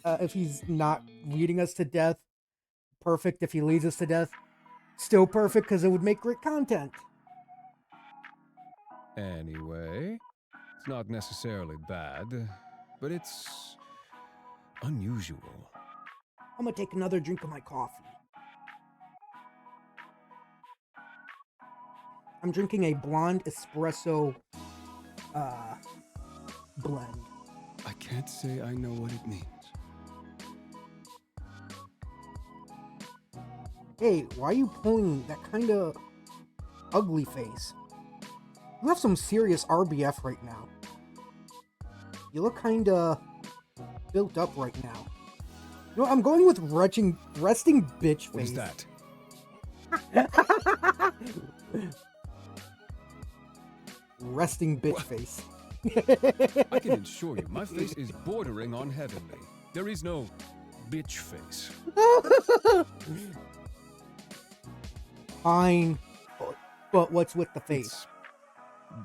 If he's not leading us to death, perfect. If he leads us to death, still perfect because it would make great content. Anyway, it's not necessarily bad, but it's unusual. I'm gonna take another drink of my coffee. I'm drinking a blonde espresso blend. I can't say I know what it means. Hey, why are you pulling that kind of ugly face? You have some serious RBF right now. You look kind of built up right now. You know, I'm going with resting bitch face. What is that? Resting bitch face. I can assure you, my face is bordering on heavenly. There is no bitch face. Fine. But what's with the face? It's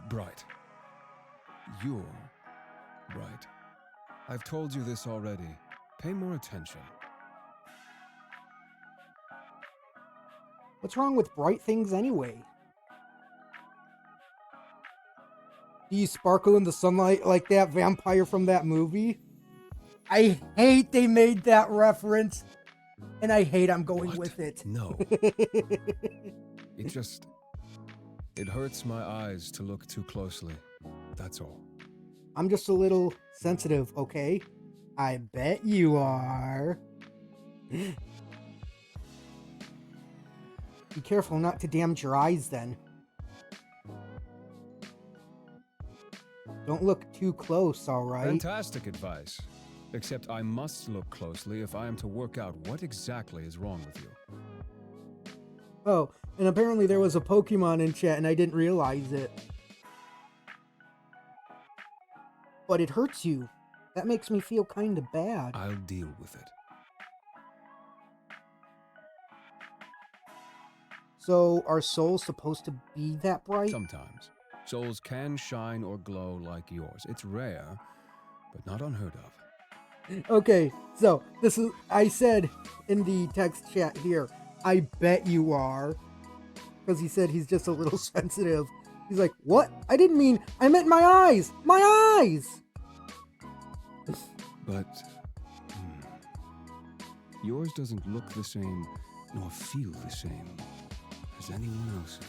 bright. You're bright. I've told you this already. Pay more attention. What's wrong with bright things anyway? Do you sparkle in the sunlight like that vampire from that movie? I hate they made that reference. And I hate I'm going What? with it. No. It hurts my eyes to look too closely. That's all. I'm just a little sensitive, okay? I bet you are. Be careful not to damage your eyes then. Don't look too close, alright? Fantastic advice. Except I must look closely if I am to work out what exactly is wrong with you. Oh, and apparently there was a Pokemon in chat and I didn't realize it. But it hurts you. That makes me feel kind of bad. I'll deal with it. So, are souls supposed to be that bright? Sometimes. Souls can shine or glow like yours. It's rare, but not unheard of. Okay, so this is, I said in the text chat here, I bet you are. Because he said he's just a little sensitive. He's like, what? I didn't mean, I meant my eyes! My eyes! But yours doesn't look the same, nor feel the same as as anyone else's.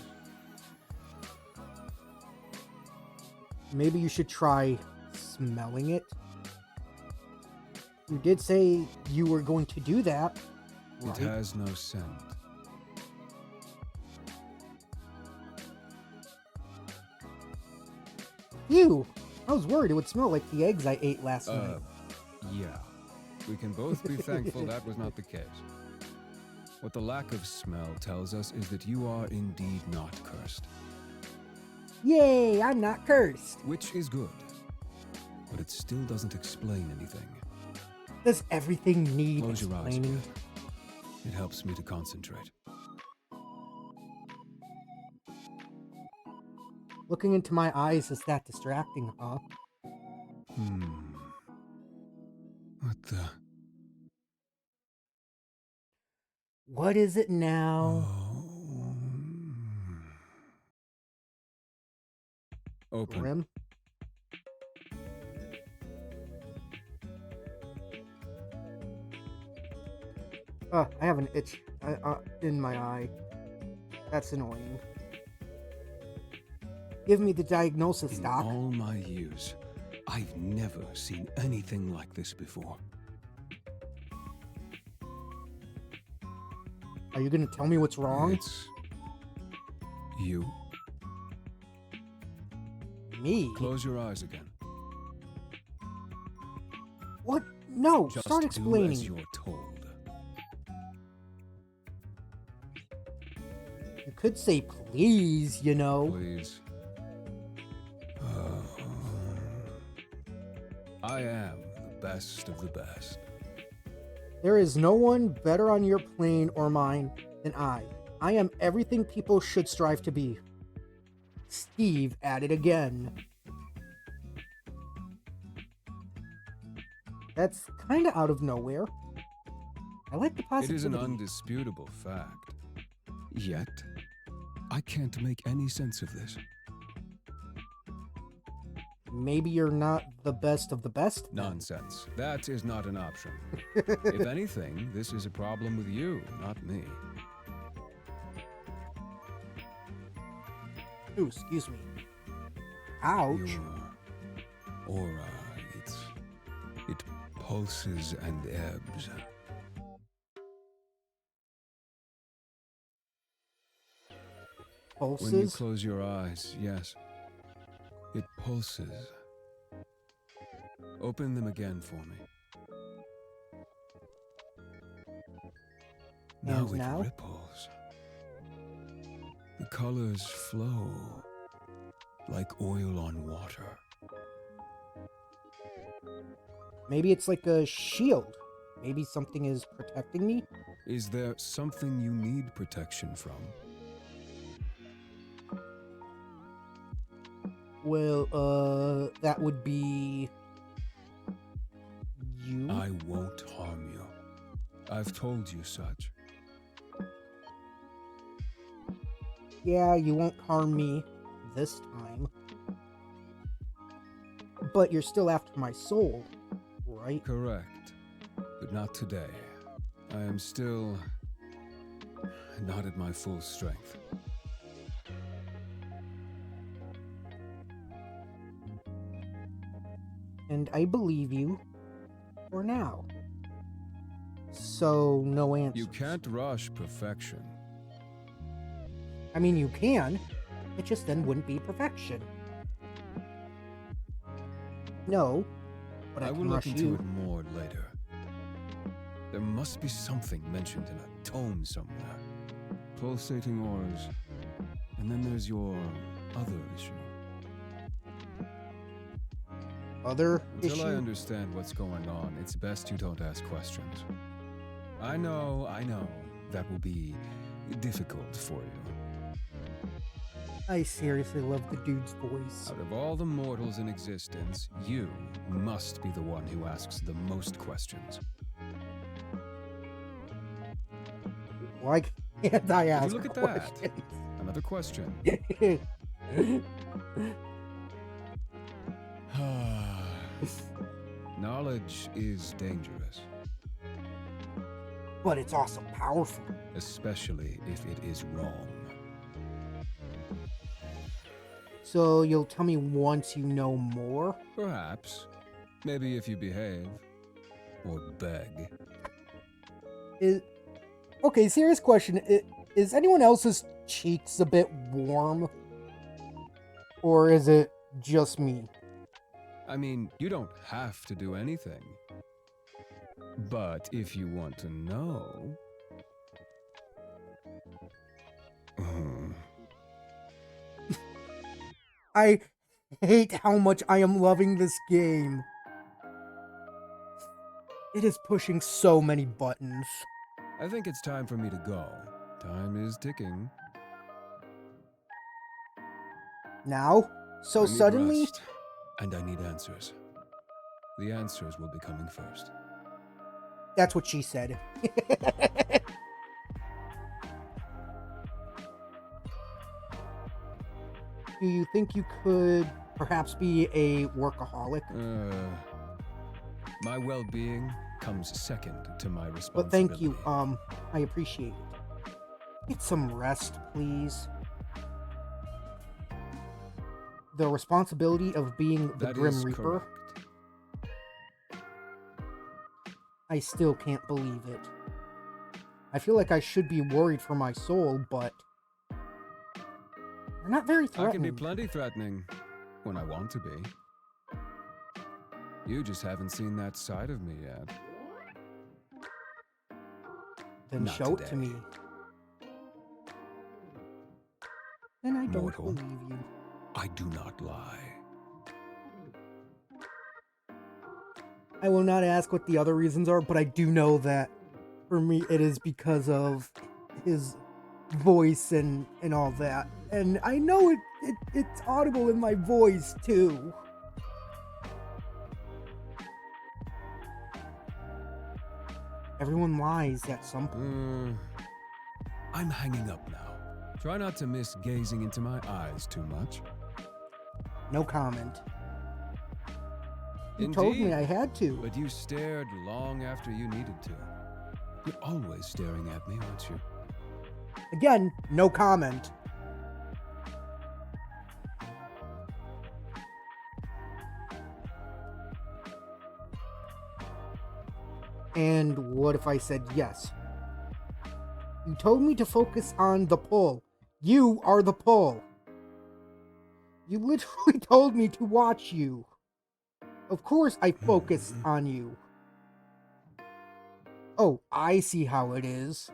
Maybe you should try smelling it. You did say you were going to do that, right? It has no scent. Ew! I was worried it would smell like the eggs I ate last night. Yeah. We can both be thankful that was not the case. What the lack of smell tells us is that you are indeed not cursed. Yay! I'm not cursed! Which is good. But it still doesn't explain anything. Does everything need Close your eyes explaining? again. It helps me to concentrate. Looking into my eyes is that distracting, huh? What the... What is it now? Oh. Open. Grim? I have an itch in my eye. That's annoying. Give me the diagnosis, In Doc. all my years, I've never seen anything like this before. Are you gonna tell me what's wrong? It's... you. Me? Close your eyes again. What? No, Just start do explaining. as you're told. You could say please, you know. Please. I am the best of the best. There is no one better on your plane or mine than I. I am everything people should strive to be. Steve at it again. That's kind of out of nowhere. I like the It positivity. is an undisputable fact. Yet, I can't make any sense of this. Maybe you're not the best of the best? then. Nonsense. That is not an option. If anything, this is a problem with you, not me. Ooh, excuse me. Ouch. Your aura, it pulses and ebbs. When you Pulses? close your eyes, yes, it pulses. Open them again for me. Now And it now? ripples. The colors flow like oil on water. Maybe it's like a shield. Maybe something is protecting me? Is there something you need protection from? Well, that would be... you? I won't harm you. I've told you such. Yeah, you won't harm me this time. But you're still after my soul, right? Correct. But not today. I am still not at my full strength. And I believe you for now. So, no answer. You can't rush perfection. I mean, you can. It just then wouldn't be perfection. No, but I I will can look rush into you. it more later. There must be something mentioned in a tome somewhere. Pulsating auras. And then there's your other issue. Other Until issue? I understand what's going on, it's best you don't ask questions. I know, that will be difficult for you. I seriously love the dude's voice. Out of all the mortals in existence, you must be the one who asks the most questions. Why can't I ask Would you look at that? questions? Another question. Knowledge is dangerous, But it's also powerful. especially if it is wrong. So you'll tell me once you know more? Perhaps. Maybe if you behave. Or beg. Okay, serious question. Is anyone else's cheeks a bit warm? Or is it just me? I mean, you don't have to do anything. But if you want to know... I hate how much I am loving this game. It is pushing so many buttons. I think it's time for me to go. Time is ticking. Now? So I need suddenly? rest, and I need answers. The answers will be coming first. That's what she said. Do you think you could perhaps be a workaholic? My well-being comes second to my responsibility. But thank you, I appreciate it. Get some rest, please. The responsibility of being the That Grim is Reaper? correct. I still can't believe it. I feel like I should be worried for my soul, but... You're not very I threatening. can be plenty threatening when I want to be. You just haven't seen that side of me yet. Then Not show it today. to me. Then I don't Mortal. believe you. I do not lie. I will not ask what the other reasons are, but I do know that for me it is because of his voice and all that. And I know it's audible in my voice too. Everyone lies at some point. I'm hanging up now. Try not to miss gazing into my eyes too much. No comment. You Indeed, told me I had to. but you stared long after you needed to. You're always staring at me, aren't you? Again, no comment. And what if I said yes? You told me to focus on the pull. You are the pull. You literally told me to watch you. Of course I focus on you. Oh, I see how it is.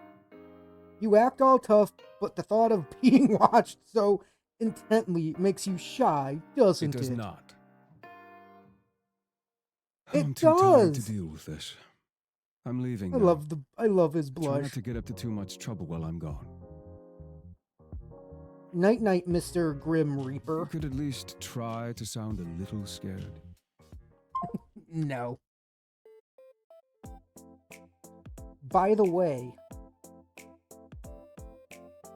You act all tough, but the thought of being watched so intently makes you shy, doesn't it? It does not. It I'm too tired to does. deal with this. I'm leaving I now. love his Try blush. not to get up to too much trouble while I'm gone. Night night, Mr. Grim You Reaper. could at least try to sound a little scared. No. By the way,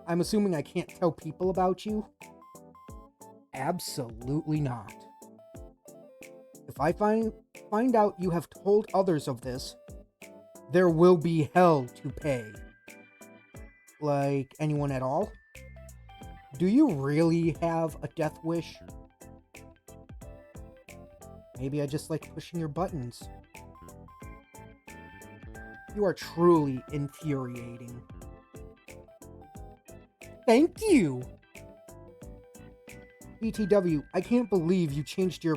I'm assuming I can't tell people about you? Absolutely not. If I find out you have told others of this, there will be hell to pay. Like anyone at all? Do you really have a death wish? Maybe I just like pushing your buttons. You are truly infuriating. Thank you! BTW, I can't believe you changed your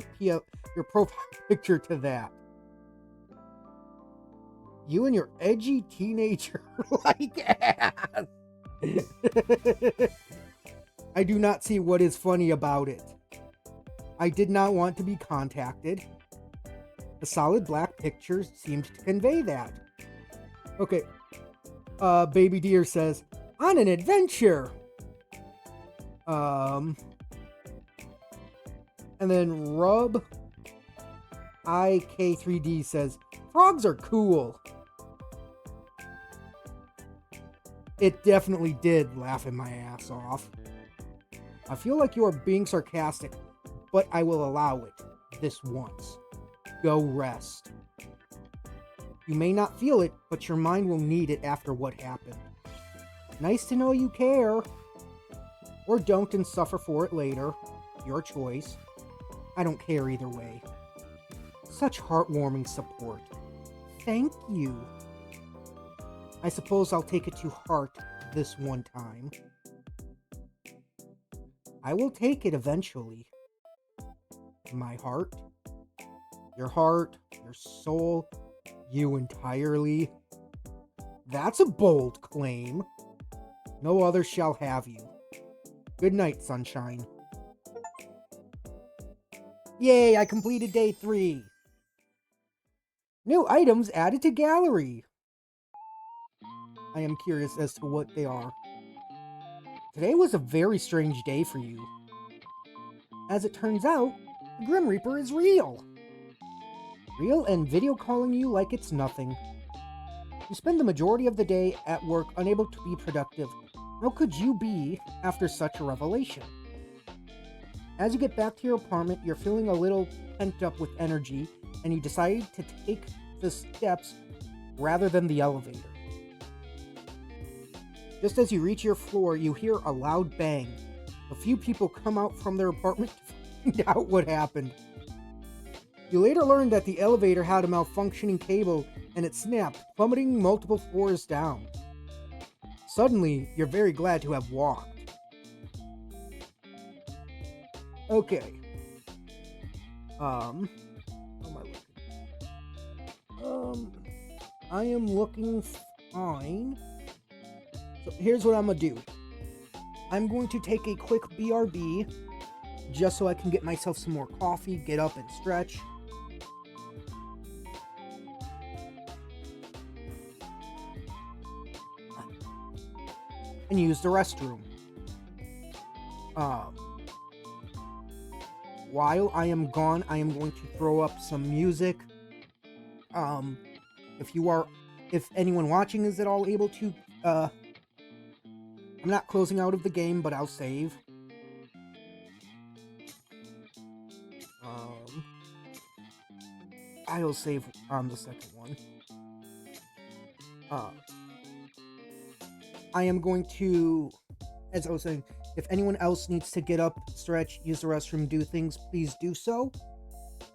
profile picture to that. You and your edgy teenager like ass. I do not see what is funny about it. I did not want to be contacted. The solid black picture seemed to convey that. Okay. Baby Deer says, on an adventure. And then Rub IK3D says, frogs are cool. It definitely did, laughing my ass off. I feel like you are being sarcastic, but I will allow it this once. Go rest. You may not feel it, but your mind will need it after what happened. Nice to know you care. Or don't and suffer for it later. Your choice. I don't care either way. Such heartwarming support. Thank you. I suppose I'll take it to heart this one time. I will take it eventually. My heart, your soul, you entirely. That's a bold claim. No other shall have you. Good night, sunshine. Yay, I completed day 3. New items added to gallery. I am curious as to what they are. Today was a very strange day for you. As it turns out, the Grim Reaper is real. Real and video calling you like it's nothing. You spend the majority of the day at work unable to be productive. How could you be after such a revelation? As you get back to your apartment, you're feeling a little pent up with energy, and you decide to take the steps rather than the elevator. Just as you reach your floor, you hear a loud bang. A few people come out from their apartment to find out what happened. You later learn that the elevator had a malfunctioning cable and it snapped, plummeting multiple floors down. Suddenly, you're very glad to have walked. Okay. How am I looking? I am looking fine. So here's what I'm gonna do. I'm going to take a quick BRB just so I can get myself some more coffee, get up and stretch. And use the restroom. While I am gone, I am going to throw up some music. If anyone watching is at all able to, I'm not closing out of the game, but I'll save. I'll save on the second one. I am going to, as I was saying, if anyone else needs to get up, stretch, use the restroom, do things, please do so.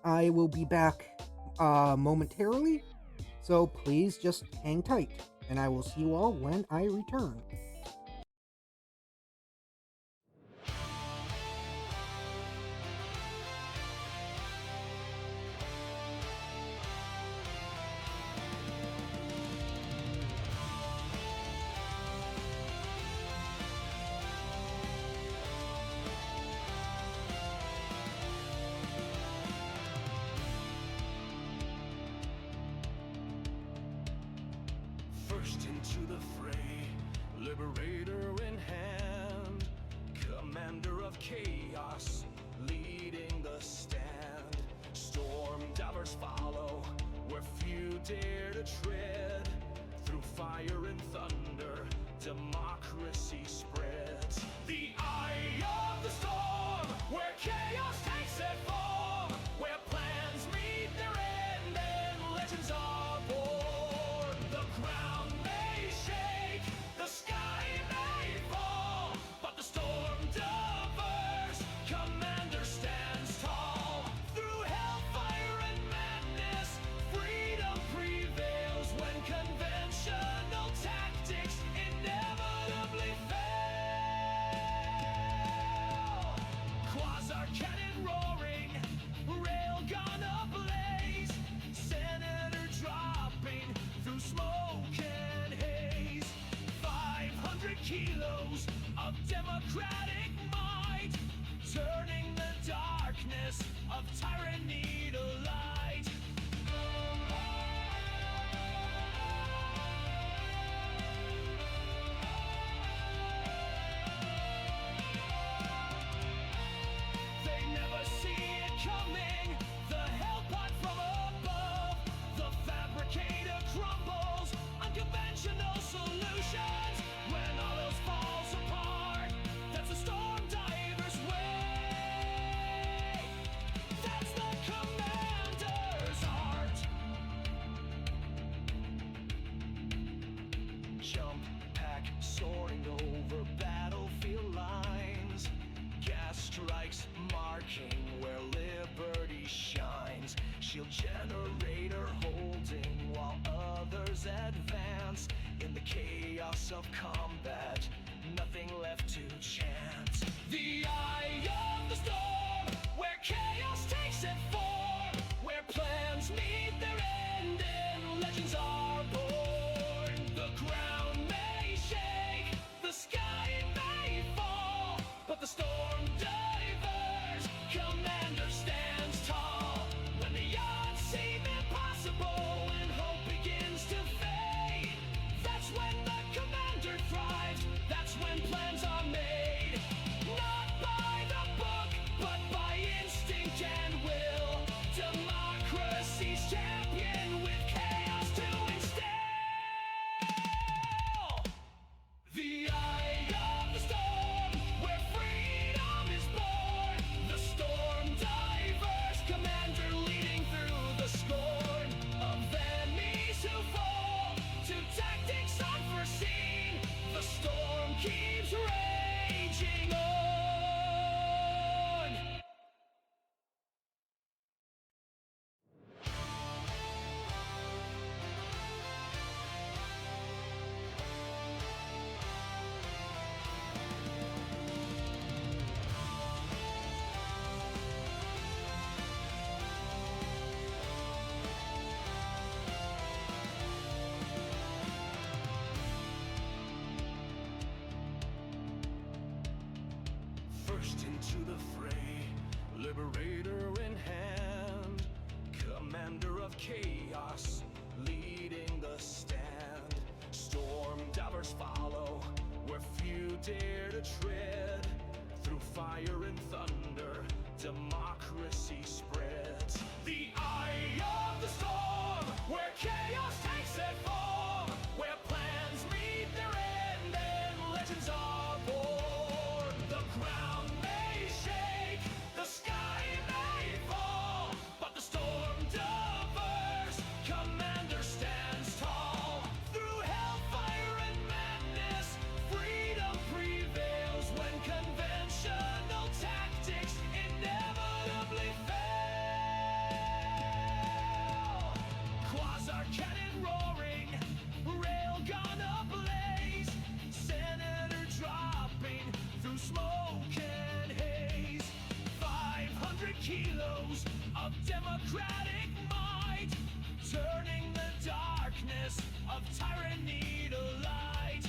I will be back momentarily, so please just hang tight, and I will see you all when I return. First into the fray, liberator in hand, commander of chaos, leading the stand. Storm divers follow, where few dare to tread. Through fire and thunder, democracy spreads. The eye of the storm, where chaos takes its form, where plans meet their end and legends are born. The ground may shake, the sky may fall, but the storm diverse, commander stands tall. Through hellfire and madness, freedom prevails when conventional tactics inevitably fail. Quasar cannon roaring, railgun ablaze, senator dropping through smoke and haze. 500 kilos of democratic might, turning the darkness of tyranny to light. They never see it coming, the hellpot from above. The fabricator crumbles, unconventional solutions. When all else falls apart, that's the storm diver's way. That's the commander's of combat, nothing left to chance. The eye of the storm, where chaos takes its form, where plans meet their end and legends are born. The ground may shake, the sky may fall, but the storm divers, commander stands tall. When the odds seem impossible and hope begins to fade, that's when the commander thrives, that's when plans are made. Not by the book, but by instinct and will. Democracy's champion with chaos to instill. The eye of the storm, where freedom is born. The storm diverse, commander leading through the scorn of enemies who fall to tactics unforeseen. The storm keeps raging on. First into the fray, liberator in hand, commander of chaos, leading the stand. Storm divers follow, where few dare to tread. Through fire and thunder, democracy spreads. The eye of the storm, where chaos takes its form, where plans meet their end and legends are born. The ground may shake, the sky may fall, but the storm diverse, commander stands tall. Through hellfire and madness, freedom prevails when conventional tactics inevitably fail. Quasar cannon roaring, railgun ablaze, senator dropping through smoke and haze. 500 kilos of democratic might, turning the darkness of tyranny to light.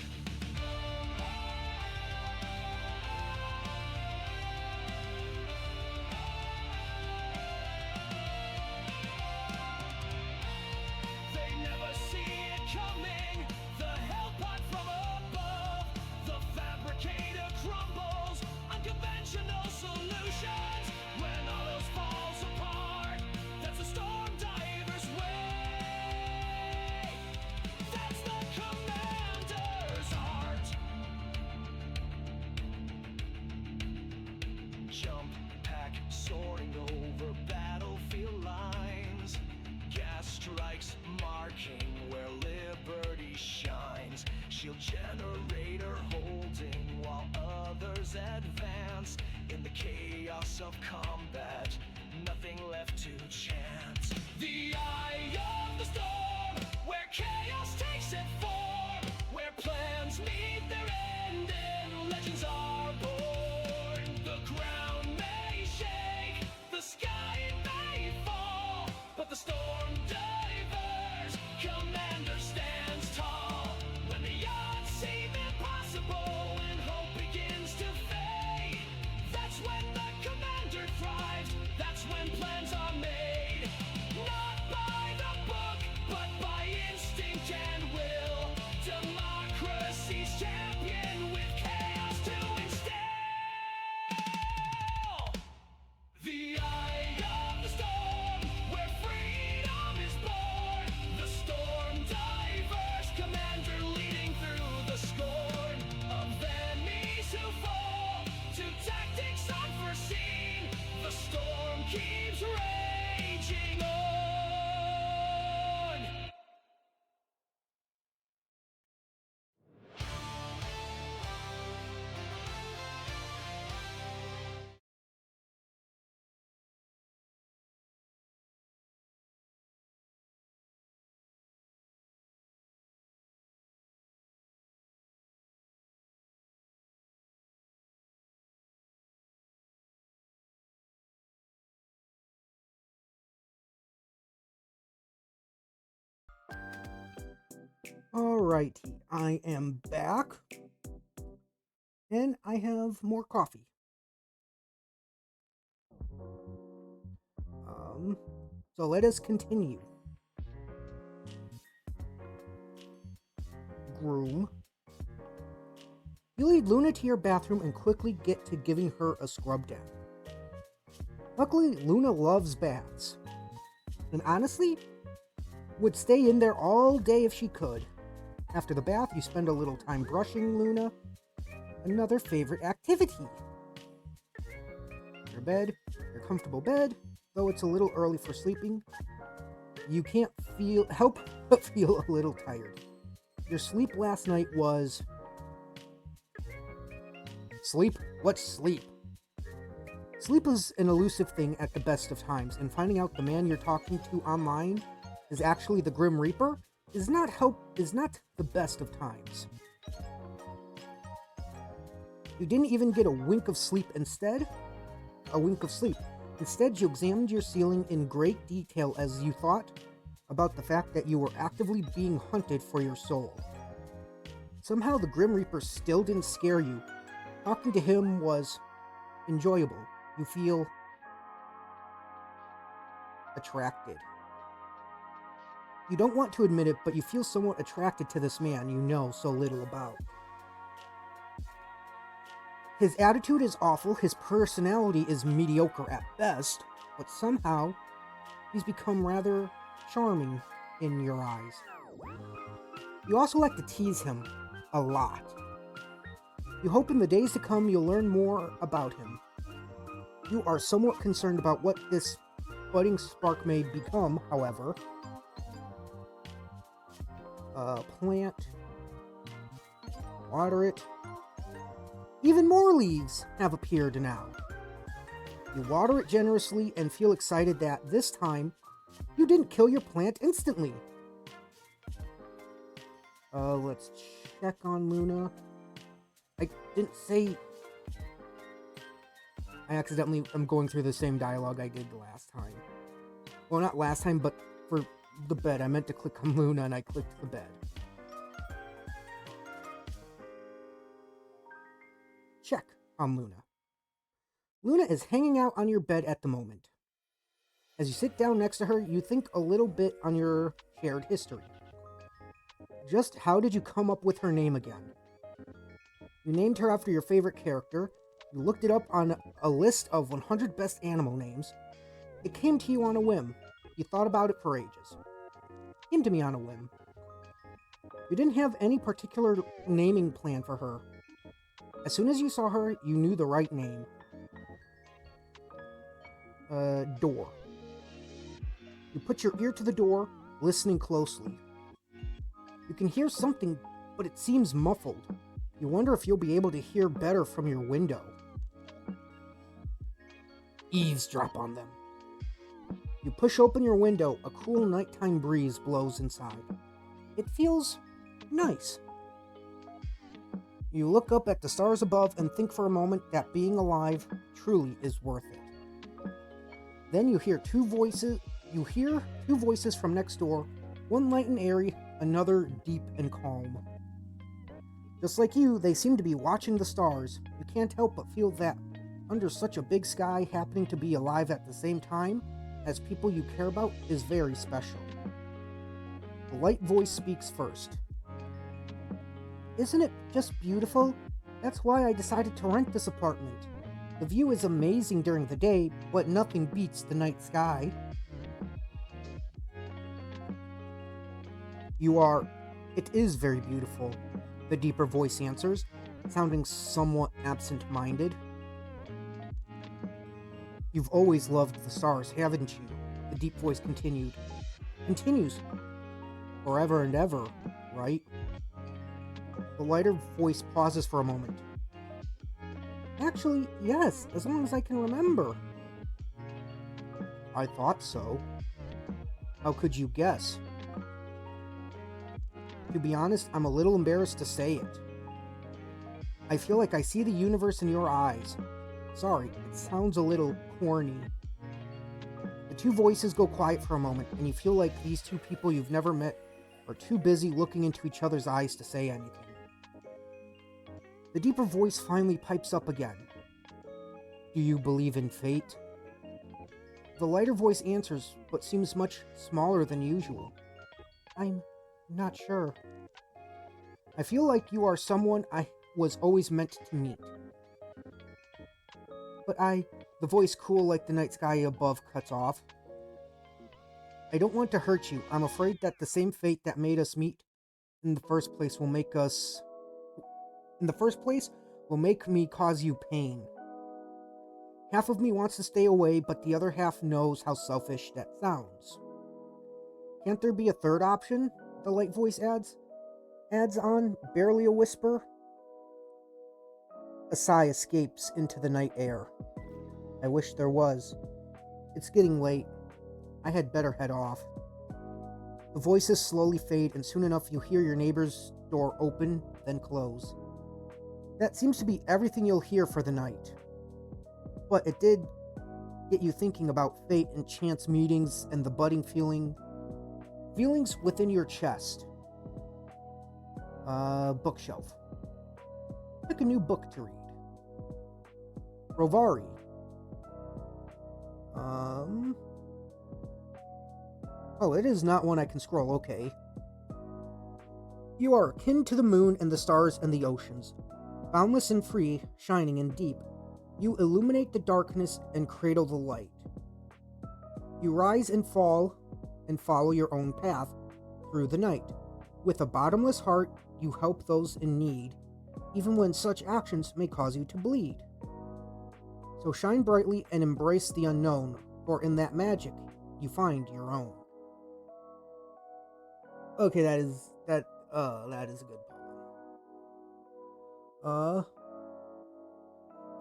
They never see it coming, the hellpot from above. The fabricator crumbles, unconventional solutions. When all else falls apart, that's the storm diver's way. That's the commander's art. Jump pack soaring over battlefield lines. Gas strikes marking where liberty shines. Shield generator holding while others advance. In the chaos of combat, nothing left to chance. The eye of the storm, where chaos takes its form, where plans meet their end and legends are born. The ground may shake, the sky may fall, but the storm divers, commander stands tall. When the odds seem impossible and hope begins to fade, that's when the commander thrives, that's when plans are made. Not by the book, but by instinct and will. Democracy's champion with chaos to instill. The eye of the storm, where freedom is born. Alrighty, I am back, and I have more coffee. So let us continue. Groom. You lead Luna to your bathroom and quickly get to giving her a scrub down. Luckily, Luna loves baths, and honestly, would stay in there all day if she could. After the bath, you spend a little time brushing Luna. Another favorite activity. Your comfortable bed, though it's a little early for sleeping. You can't help but feel a little tired. Your sleep last night was... Sleep? What's sleep? Sleep is an elusive thing at the best of times, and finding out the man you're talking to online is actually the Grim Reaper is not the best of times. You didn't even get a wink of sleep. Instead, you examined your ceiling in great detail as you thought about the fact that you were actively being hunted for your soul. Somehow the Grim Reaper still didn't scare you. Talking to him was enjoyable. You feel attracted. You don't want to admit it, but you feel somewhat attracted to this man you know so little about. His attitude is awful, his personality is mediocre at best, but somehow he's become rather charming in your eyes. You also like to tease him a lot. You hope in the days to come you'll learn more about him. You are somewhat concerned about what this budding spark may become, however. Plant. Water it. Even more leaves have appeared now. You water it generously and feel excited that this time you didn't kill your plant instantly. Let's check on Luna. I didn't say... I'm going through the same dialogue I did the last time. Well, not last time, but for the bed. I meant to click on Luna and I clicked the bed. Check on Luna. Luna is hanging out on your bed at the moment. As you sit down next to her, you think a little bit on your shared history. Just how did you come up with her name again? You named her after your favorite character. You looked it up on a list of 100 best animal names. It came to you on a whim. You thought about it for ages. Came to me on a whim. You didn't have any particular naming plan for her. As soon as you saw her, you knew the right name. Door. You put your ear to the door, listening closely. You can hear something, but it seems muffled. You wonder if you'll be able to hear better from your window. Eavesdrop on them. You push open your window, a cool nighttime breeze blows inside. It feels nice. You look up at the stars above and think for a moment that being alive truly is worth it. Then you hear two voices from next door, one light and airy, another deep and calm. Just like you, they seem to be watching the stars. You can't help but feel that under such a big sky, happening to be alive at the same time as people you care about is very special. The light voice speaks first. Isn't it just beautiful? That's why I decided to rent this apartment. The view is amazing during the day, but nothing beats the night sky. It is very beautiful, the deeper voice answers, sounding somewhat absent-minded. You've always loved the stars, haven't you? The deep voice continues. Forever and ever, right? The lighter voice pauses for a moment. Actually, yes, as long as I can remember. I thought so. How could you guess? To be honest, I'm a little embarrassed to say it. I feel like I see the universe in your eyes. Sorry, it sounds a little corny. The two voices go quiet for a moment, and you feel like these two people you've never met are too busy looking into each other's eyes to say anything. The deeper voice finally pipes up again. Do you believe in fate? The lighter voice answers, but seems much smaller than usual. I'm not sure. I feel like you are someone I was always meant to meet. But the voice cool like the night sky above cuts off. I don't want to hurt you. I'm afraid that the same fate that made us meet in the first place will make me cause you pain. Half of me wants to stay away, but the other half knows how selfish that sounds. Can't there be a third option? The light voice adds on, barely a whisper. A sigh escapes into the night air. I wish there was. It's getting late. I had better head off. The voices slowly fade, and soon enough you hear your neighbor's door open, then close. That seems to be everything you'll hear for the night. But it did get you thinking about fate and chance meetings and the budding feelings within your chest. Bookshelf. Pick a new book to read. Rovari. Oh, it is not one I can scroll, okay. You are akin to the moon and the stars and the oceans. Boundless and free, shining and deep. You illuminate the darkness and cradle the light. You rise and fall and follow your own path through the night. With a bottomless heart, you help those in need, even when such actions may cause you to bleed. So shine brightly and embrace the unknown, for in that magic, you find your own. Okay, that is a good poem.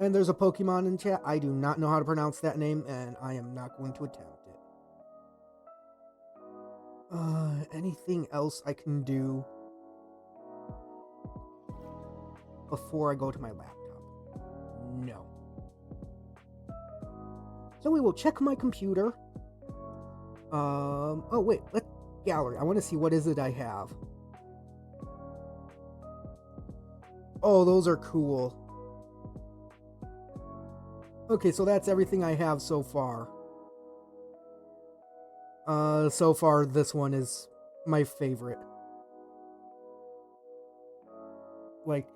And there's a Pokemon in chat. I do not know how to pronounce that name, and I am not going to attempt it. Anything else I can do before I go to my laptop? No. So we will check my computer. Oh wait, gallery. I want to see what is it I have. Oh, those are cool. Okay, so that's everything I have so far. So far this one is my favorite. Like,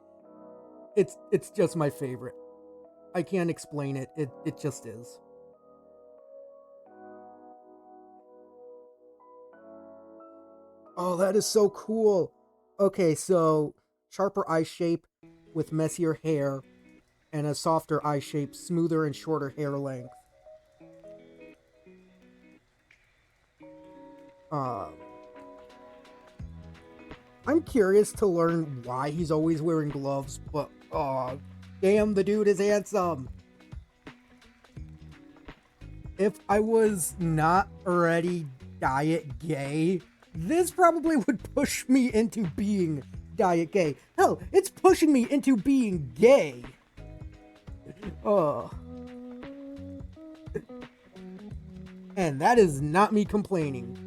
it's just my favorite. I can't explain it. It just is. Oh, that is so cool. Okay, so sharper eye shape with messier hair, and a softer eye shape, smoother and shorter hair length. I'm curious to learn why he's always wearing gloves, but damn, the dude is handsome. If I was not already diet gay, this probably would push me into being diet gay. Hell, it's pushing me into being gay. And that is not me complaining.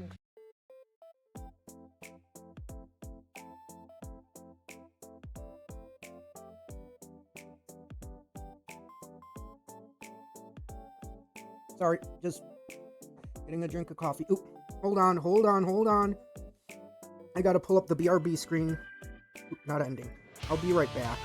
Sorry, just getting a drink of coffee. Oop, hold on. I gotta pull up the BRB screen. Oop, not ending. I'll be right back.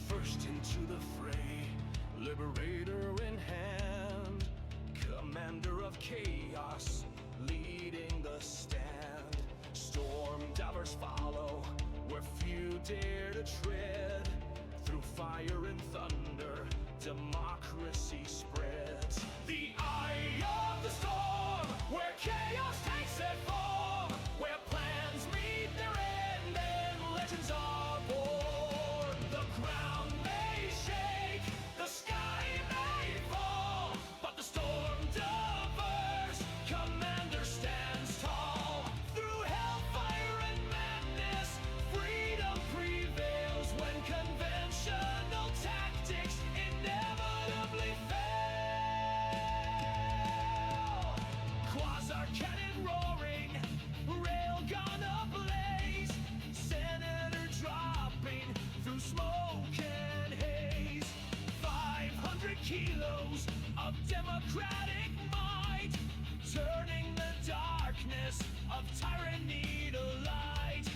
First into the fray, liberator in hand, commander of chaos, leading the stand. Storm divers follow, where few dare to tread. Through fire and thunder, democracy spreads. The eye of the storm, where chaos takes its form, where plans meet their end and legends are born. The ground may shake, the sky gonna blaze. Senator dropping through smoke and haze. 500 kilos of democratic might, turning the darkness of tyranny to light.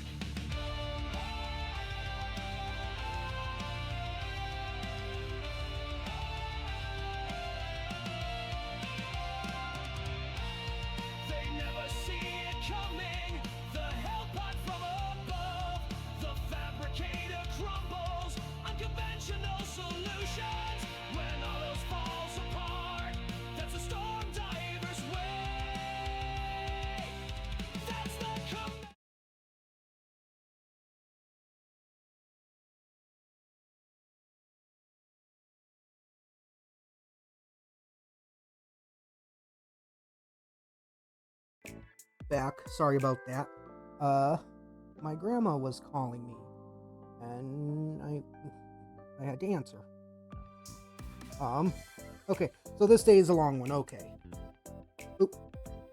They never see it coming, the hellpot from above. The fabricator crumbles, unconventional solutions. When all else falls apart, that's a storm diver's way. That's the command. Back. Sorry about that. My grandma was calling me, and I had to answer. Okay, so this day is a long one. Okay. Oop,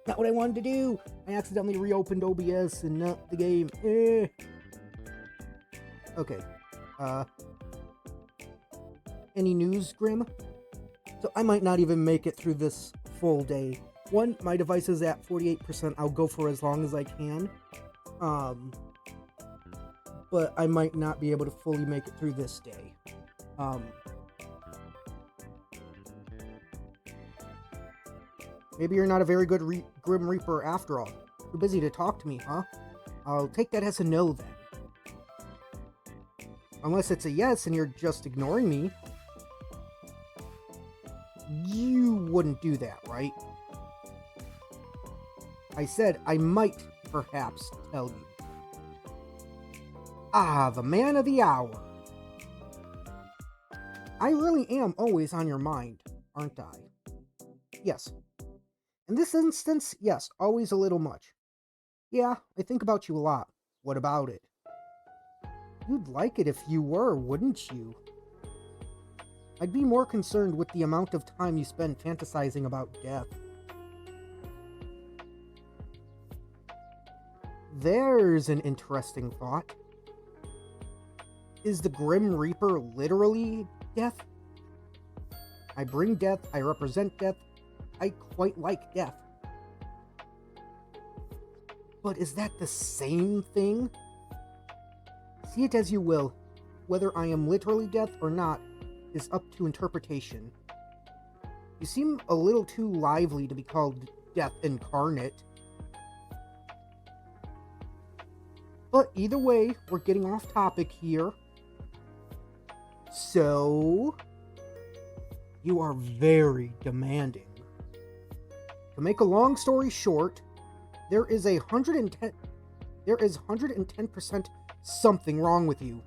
not what I wanted to do. I accidentally reopened OBS and not the game. Okay. Any news, Grim? So I might not even make it through this full day. One, my device is at 48%. I'll go for as long as I can. But I might not be able to fully make it through this day. Maybe you're not a very good Grim Reaper after all. Too busy to talk to me, huh? I'll take that as a no then. Unless it's a yes and you're just ignoring me. You wouldn't do that, right? I said I might perhaps tell you. Ah, the man of the hour. I really am always on your mind, aren't I? Yes. In this instance, yes, always a little much. Yeah, I think about you a lot. What about it? You'd like it if you were, wouldn't you? I'd be more concerned with the amount of time you spend fantasizing about death. There's an interesting thought. Is the Grim Reaper literally death? I bring death, I represent death, I quite like death. But is that the same thing? See it as you will. Whether I am literally death or not is up to interpretation. You seem a little too lively to be called death incarnate. But either way, we're getting off topic here. So, you are very demanding. To make a long story short, there is 110% something wrong with you.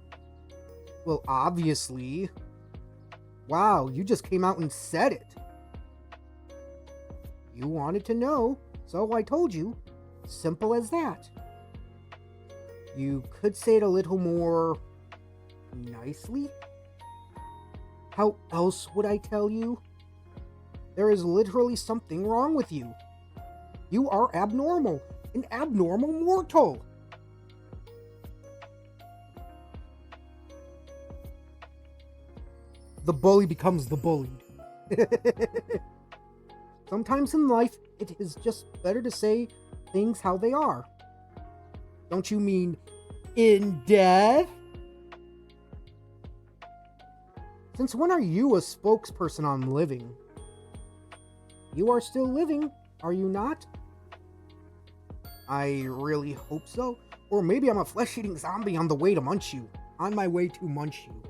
Well, obviously. Wow, you just came out and said it. You wanted to know, so I told you. Simple as that. You could say it a little more nicely. How else would I tell you? There is literally something wrong with you. You are abnormal, an abnormal mortal. The bully becomes the bullied. Sometimes in life, it is just better to say things how they are. Don't you mean in death? Since when are you a spokesperson on living? You are still living, are you not? I really hope so. Or maybe I'm a flesh-eating zombie on the way to munch you. On my way to munch you.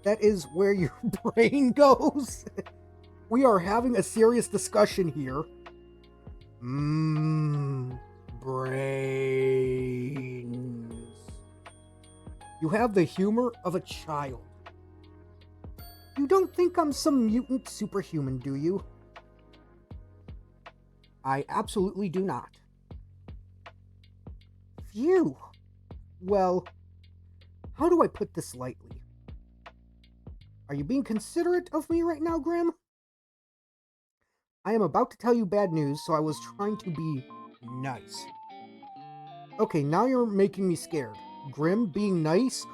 That is where your brain goes. We are having a serious discussion here. Brains. You have the humor of a child. You don't think I'm some mutant superhuman, do you? I absolutely do not. Phew. Well, how do I put this lightly? Are you being considerate of me right now, Grim? I am about to tell you bad news, so I was trying to be Nice. Okay, now you're making me scared. Grim being nice?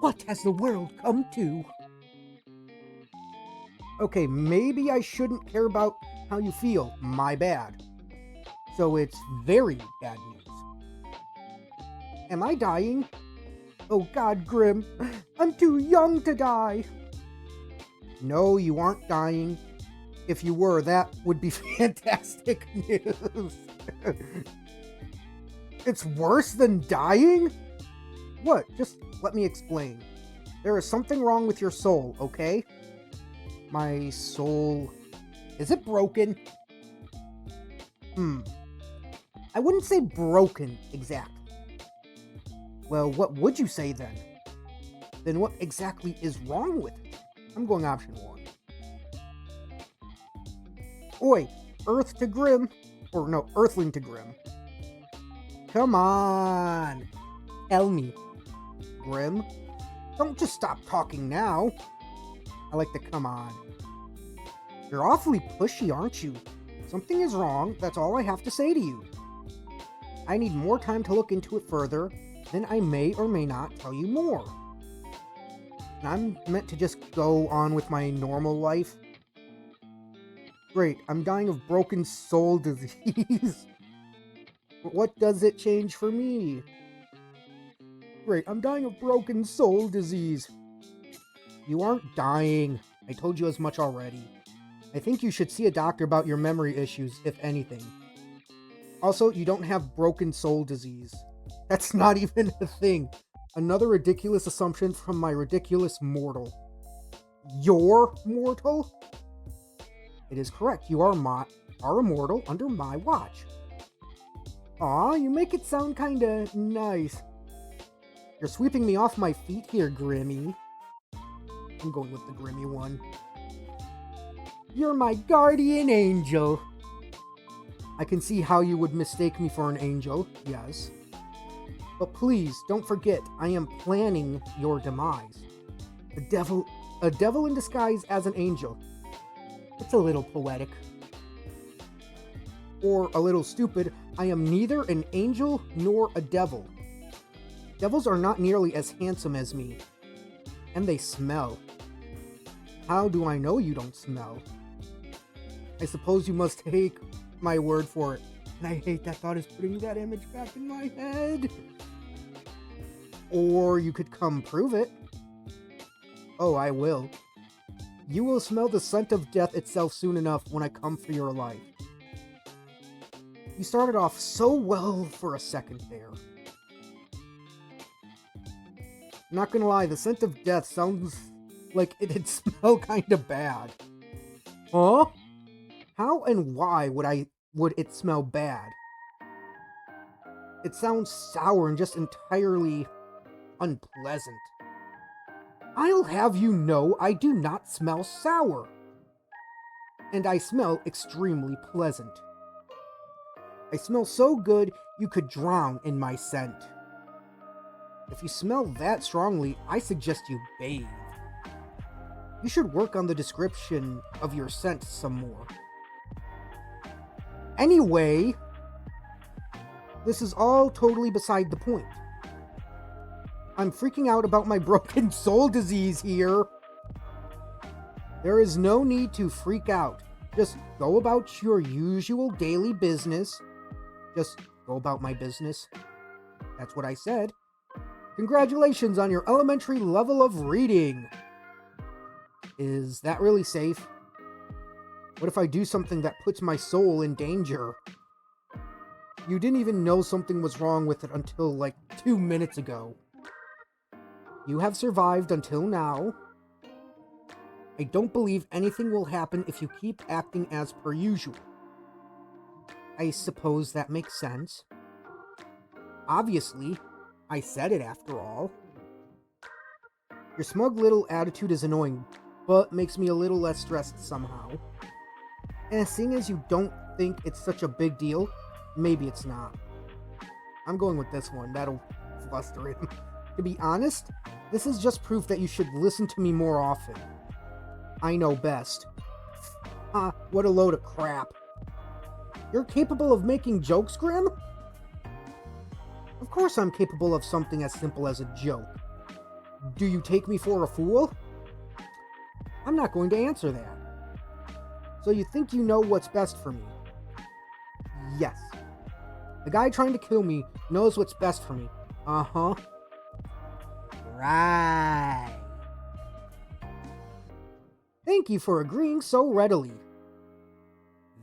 What has the world come to? Okay, maybe I shouldn't care about how you feel. My bad. So it's very bad news. Am I dying? Oh God, Grim. I'm too young to die. No, you aren't dying. If you were, that would be fantastic news. It's worse than dying? What? Just let me explain. There is something wrong with your soul, okay? My soul... Is it broken? I wouldn't say broken, exactly. Well, what would you say then? Then what exactly is wrong with it? I'm going option 1. Oi, Earth to Grim. Or no, Earthling to Grim. Come on. Tell me. Grim, don't just stop talking now. I like the come on. You're awfully pushy, aren't you? Something is wrong, that's all I have to say to you. I need more time to look into it further, then I may or may not tell you more. And I'm meant to just go on with my normal life? Great, I'm dying of broken soul disease. But what does it change for me? Great, I'm dying of broken soul disease. You aren't dying. I told you as much already. I think you should see a doctor about your memory issues, if anything. Also, you don't have broken soul disease. That's not even a thing. Another ridiculous assumption from my ridiculous mortal. You're mortal? It is correct. You are immortal under my watch. Aw, you make it sound kinda nice. You're sweeping me off my feet here, Grimmy. I'm going with the Grimmy one. You're my guardian angel. I can see how you would mistake me for an angel, yes. But please, don't forget, I am planning your demise. A devil in disguise as an angel. It's a little poetic. Or a little stupid, I am neither an angel nor a devil. Devils are not nearly as handsome as me. And they smell. How do I know you don't smell? I suppose you must take my word for it. And I hate that thought is putting that image back in my head. Or you could come prove it. Oh, I will. You will smell the scent of death itself soon enough when I come for your life. You started off so well for a second there. Not gonna lie, the scent of death sounds like it'd smell kinda bad. Huh? How and why would it smell bad? It sounds sour and just entirely unpleasant. I'll have you know I do not smell sour. And I smell extremely pleasant. I smell so good you could drown in my scent. If you smell that strongly, I suggest you bathe. You should work on the description of your scent some more. Anyway, this is all totally beside the point. I'm freaking out about my broken soul disease here. There is no need to freak out. Just go about your usual daily business. Just go about my business. That's what I said. Congratulations on your elementary level of reading. Is that really safe? What if I do something that puts my soul in danger? You didn't even know something was wrong with it until like 2 minutes ago. You have survived until now. I don't believe anything will happen if you keep acting as per usual. I suppose that makes sense. Obviously, I said it after all. Your smug little attitude is annoying, but makes me a little less stressed somehow. And seeing as you don't think it's such a big deal, maybe it's not. I'm going with this one, that'll fluster him. To be honest, this is just proof that you should listen to me more often. I know best. What a load of crap. You're capable of making jokes, Grim? Of course I'm capable of something as simple as a joke. Do you take me for a fool? I'm not going to answer that. So you think you know what's best for me? Yes. The guy trying to kill me knows what's best for me. Uh-huh. Right. Thank you for agreeing so readily.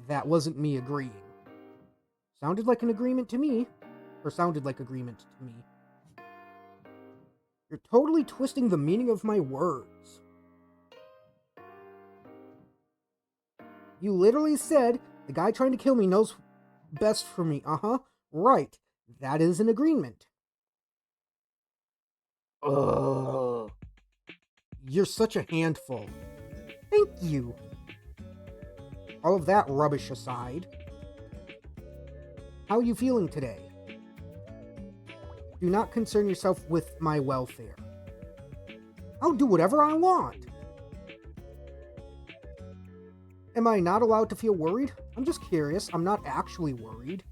That wasn't me agreeing. Sounded like an agreement to me. Or sounded like agreement to me. You're totally twisting the meaning of my words. You literally said, the guy trying to kill me knows best for me. Uh-huh. Right. That is an agreement. Ugh. You're such a handful. Thank you. All of that rubbish aside, how are you feeling today? Do not concern yourself with my welfare. I'll do whatever I want. Am I not allowed to feel worried? I'm just curious. I'm not actually worried.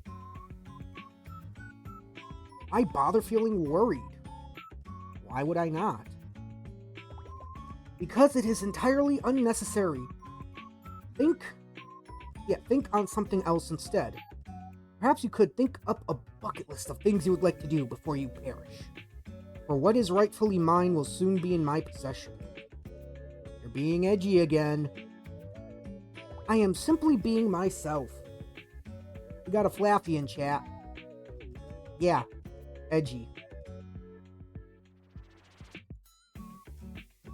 Why bother feeling worried? Why would I not? Because it is entirely unnecessary. Think on something else instead. Perhaps you could think up a bucket list of things you would like to do before you perish. For what is rightfully mine will soon be in my possession. You're being edgy again. I am simply being myself. We got a Flaffy in chat. Yeah, edgy.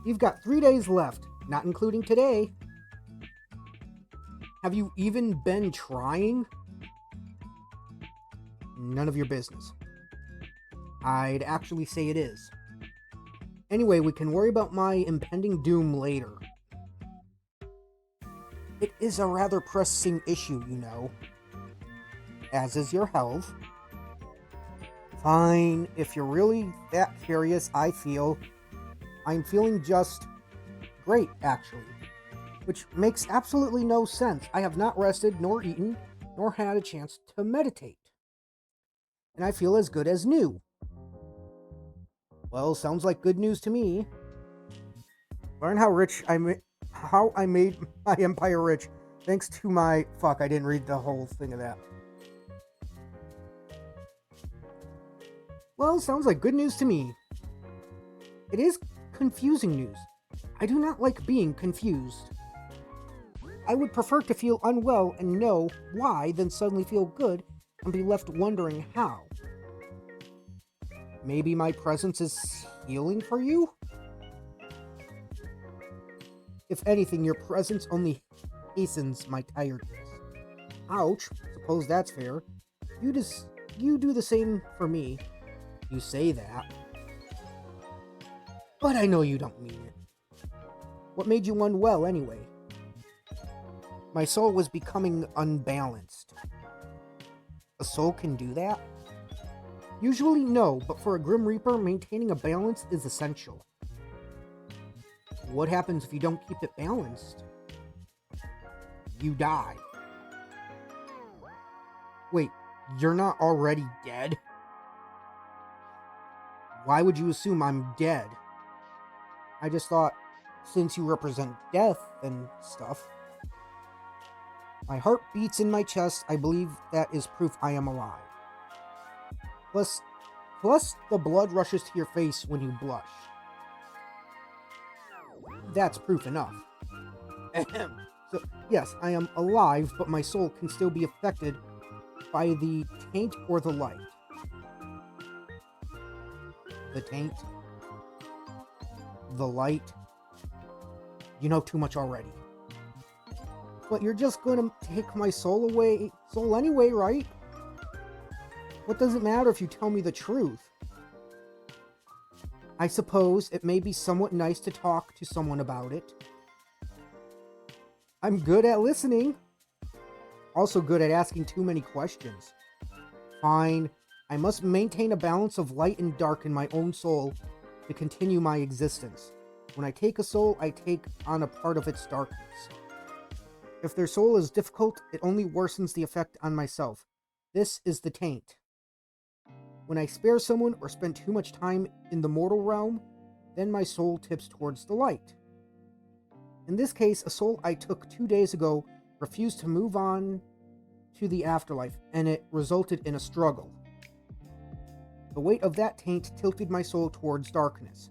You've got 3 days left, not including today. Have you even been trying? None of your business. I'd actually say it is. Anyway, we can worry about my impending doom later. It is a rather pressing issue, you know. As is your health. Fine, if you're really that curious, I'm feeling just great, actually. Which makes absolutely no sense. I have not rested, nor eaten, nor had a chance to meditate. And I feel as good as new. Well, sounds like good news to me. Learn how I made my empire rich, thanks to my... Fuck, I didn't read the whole thing of that. Well, sounds like good news to me. It is confusing news. I do not like being confused. I would prefer to feel unwell and know why than suddenly feel good and be left wondering how. Maybe my presence is healing for you? If anything, your presence only hastens my tiredness. Ouch, suppose that's fair. You do the same for me. You say that. But I know you don't mean it. What made you unwell anyway? My soul was becoming unbalanced. A soul can do that? Usually no, but for a Grim Reaper, maintaining a balance is essential. What happens if you don't keep it balanced? You die. Wait, you're not already dead? Why would you assume I'm dead? I just thought, since you represent death and stuff. My heart beats in my chest. I believe that is proof I am alive. Plus the blood rushes to your face when you blush. That's proof enough. So, yes, I am alive, but my soul can still be affected by the taint or the light. The taint. The light. You know too much already. But you're just gonna take my soul anyway, right? What does it matter if you tell me the truth? I suppose it may be somewhat nice to talk to someone about it. I'm good at listening. Also good at asking too many questions. Fine. I must maintain a balance of light and dark in my own soul to continue my existence. When I take a soul, I take on a part of its darkness. If their soul is difficult, it only worsens the effect on myself. This is the taint. When I spare someone or spend too much time in the mortal realm, then my soul tips towards the light. In this case, a soul I took 2 days ago refused to move on to the afterlife, and it resulted in a struggle. The weight of that taint tilted my soul towards darkness.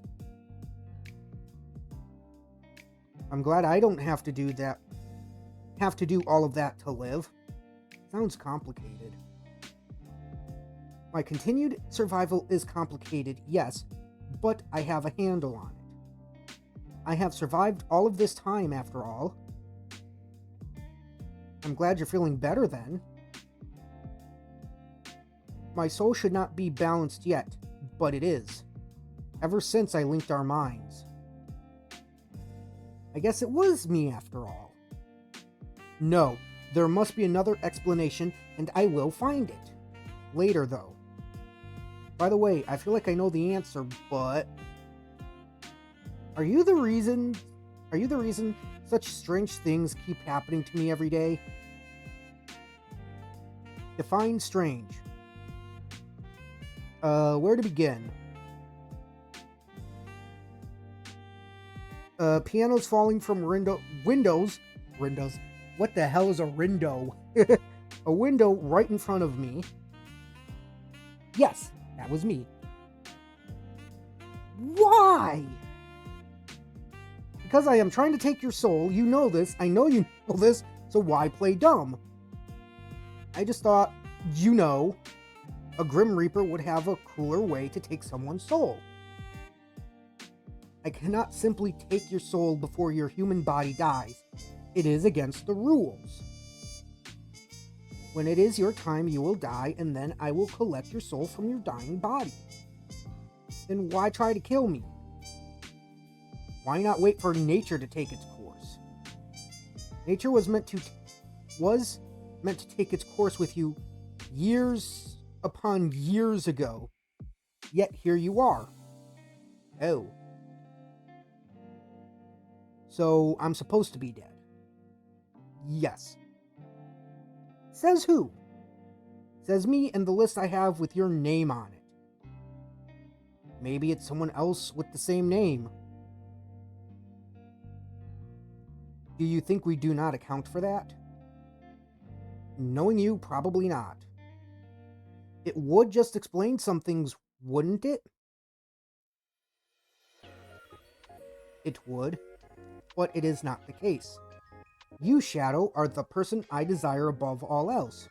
I'm glad I don't have to do all of that to live. Sounds complicated. My continued survival is complicated, yes, but I have a handle on it. I have survived all of this time, after all. I'm glad you're feeling better then. My soul should not be balanced yet, but it is. Ever since I linked our minds. I guess it was me after all. No, there must be another explanation, and I will find it. Later, though. By the way, I feel like I know the answer, but... Are you the reason such strange things keep happening to me every day? Define strange. Where to begin? Pianos falling from windows. What the hell is a window? A window right in front of me. Yes, that was me. Why? Because I am trying to take your soul. You know this. I know you know this. So why play dumb? I just thought, a Grim Reaper would have a cooler way to take someone's soul. I cannot simply take your soul before your human body dies. It is against the rules. When it is your time, you will die, and then I will collect your soul from your dying body. Then why try to kill me? Why not wait for nature to take its course? Nature was meant to take its course with you years upon years ago. Yet here you are. Oh. So I'm supposed to be dead. Yes. Says who? Says me and the list I have with your name on it. Maybe it's someone else with the same name. Do you think we do not account for that? Knowing you, probably not. It would just explain some things, wouldn't it? It would, but it is not the case. You, Shadow, are the person I desire above all else.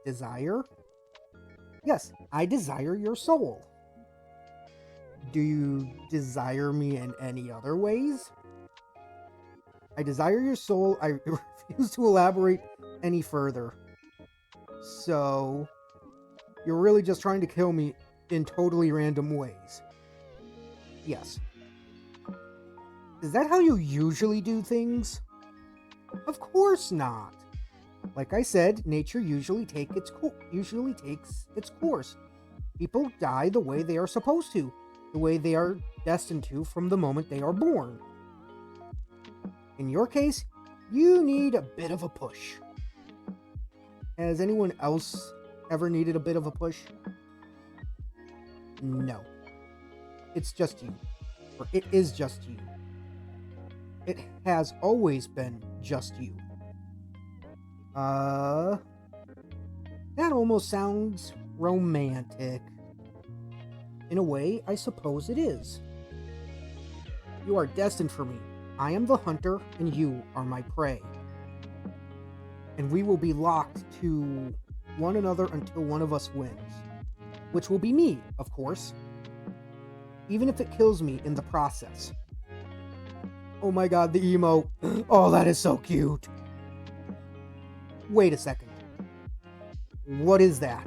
Desire? Yes, I desire your soul. Do you desire me in any other ways? I desire your soul. I refuse to elaborate any further. So, you're really just trying to kill me in totally random ways. Yes. Is that how you usually do things? Of course not. Like I said, nature usually takes its course. People die the way they are supposed to, the way they are destined to from the moment they are born. In your case, you need a bit of a push. Has anyone else ever needed a bit of a push? No. It's just you. Or it is just you. It has always been just you. That almost sounds romantic. In a way, I suppose it is. You are destined for me. I am the hunter, and you are my prey. And we will be locked to one another until one of us wins. Which will be me, of course. Even if it kills me in the process. Oh my god, the emo. Oh, that is so cute. Wait a second. What is that?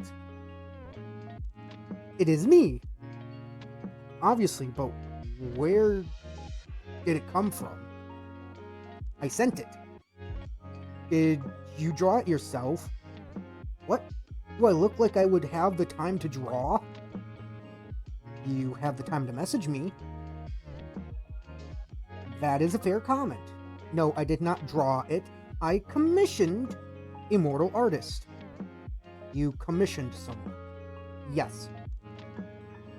It is me. Obviously, but where did it come from? I sent it. Did you draw it yourself? What? Do I look like I would have the time to draw? You have the time to message me. That is a fair comment. No, I did not draw it. I commissioned a mortal artist. You commissioned someone. Yes.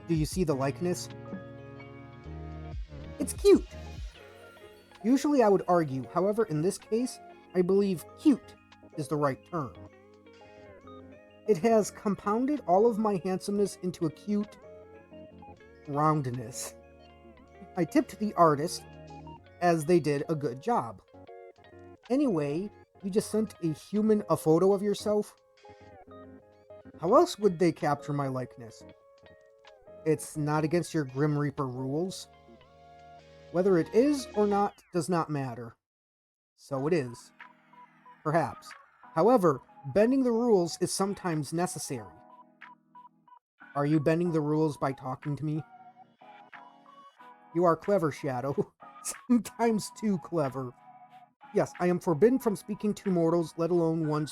Do you see the likeness? It's cute. Usually I would argue, however, in this case, I believe cute is the right term. It has compounded all of my handsomeness into a cute roundness. I tipped the artist, as they did a good job. Anyway, you just sent a human a photo of yourself? How else would they capture my likeness? It's not against your Grim Reaper rules. Whether it is or not does not matter. So it is. Perhaps. However, bending the rules is sometimes necessary. Are you bending the rules by talking to me? You are clever, Shadow. Sometimes too clever. Yes, I am forbidden from speaking to mortals, let alone one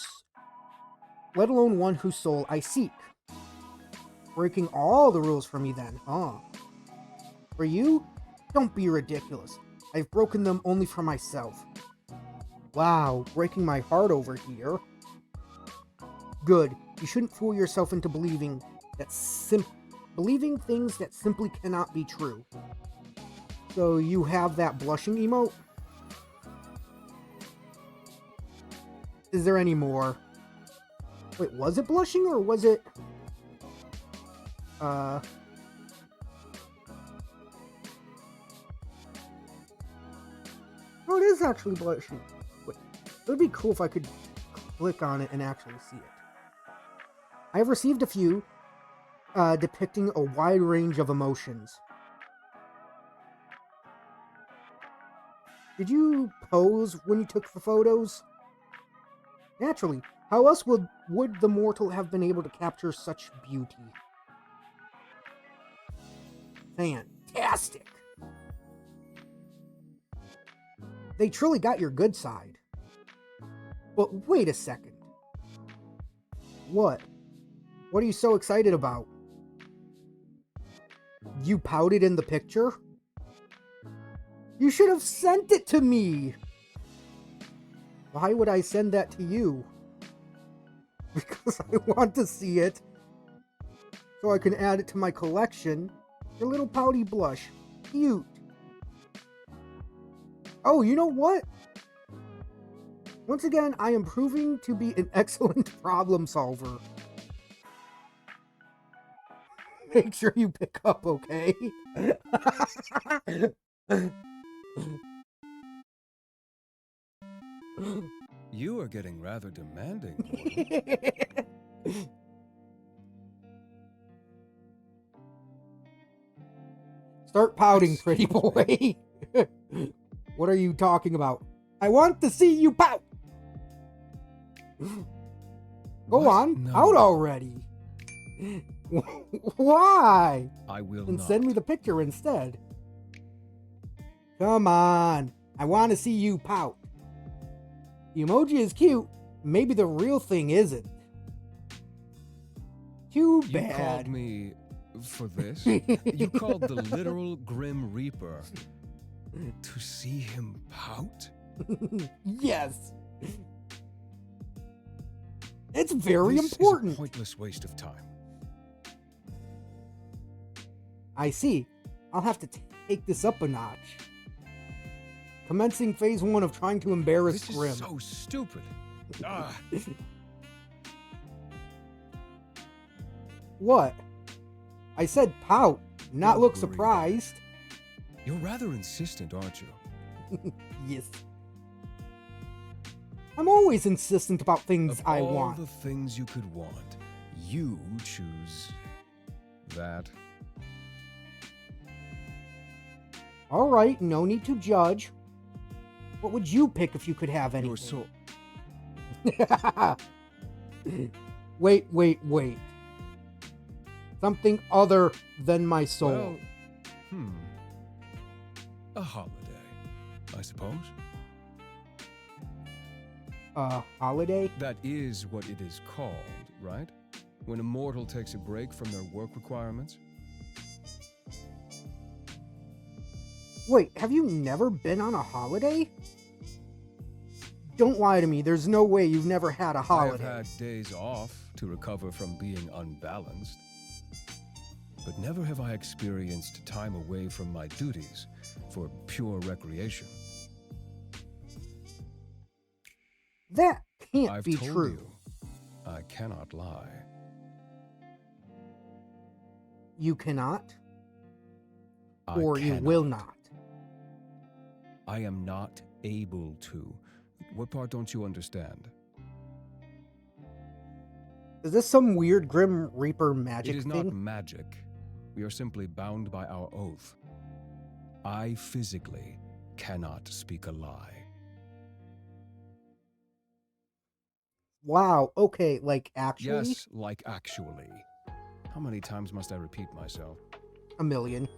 whose soul I seek. Breaking all the rules for me then, huh? For you? Don't be ridiculous. I've broken them only for myself. Wow, breaking my heart over here. Good. You shouldn't fool yourself into believing things that simply cannot be true. So you have that blushing emote? Is there any more? Wait, was it blushing or was it... Oh, it is actually blushing. Wait, it would be cool if I could click on it and actually see it. I have received a few depicting a wide range of emotions. Did you pose when you took the photos? Naturally. How else would the mortal have been able to capture such beauty? Fantastic! They truly got your good side. But wait a second. What? What are you so excited about? You pouted in the picture? You should have sent it to me! Why would I send that to you? Because I want to see it. So I can add it to my collection. Your little pouty blush. Cute. Oh, you know what? Once again, I am proving to be an excellent problem solver. Make sure you pick up, okay? You are getting rather demanding, mortal. Start pouting, pretty boy. What are you talking about? I want to see you pout! Go on, No. out already. Why? I will And not. send me the picture instead. Come on, I want to see you pout. The emoji is cute. Maybe the real thing isn't. Too You bad. called me for this? You called the literal Grim Reaper to see him pout? Yes. It's very This important. is a pointless waste of time. I see. I'll have to take this up a notch. Commencing phase 1 of trying to embarrass This Grim. is so stupid. Ah, What? I said pout, not Don't look worry. surprised. you're rather insistent, aren't you? Yes. I'm always insistent about things Of I all want. the things you could want, you choose that. Alright, no need to judge. What would you pick if you could have anything? Your soul. Wait. Something other than my soul. Well, a holiday, I suppose. Holiday? That is what it is called, right? When a mortal takes a break from their work requirements? Wait, have you never been on a holiday? Don't lie to me. There's no way you've never had a I holiday. have had days off to recover from being unbalanced. But never have I experienced time away from my duties for pure recreation. That can't I've be told true. you, I cannot lie. You cannot, I or you cannot. will not. I am not able to. What part don't you understand? Is this some weird Grim Reaper magic It is thing? not magic. We are simply bound by our oath. I physically cannot speak a lie. Wow, okay, like actually? Yes, like actually. How many times must I repeat myself? A million.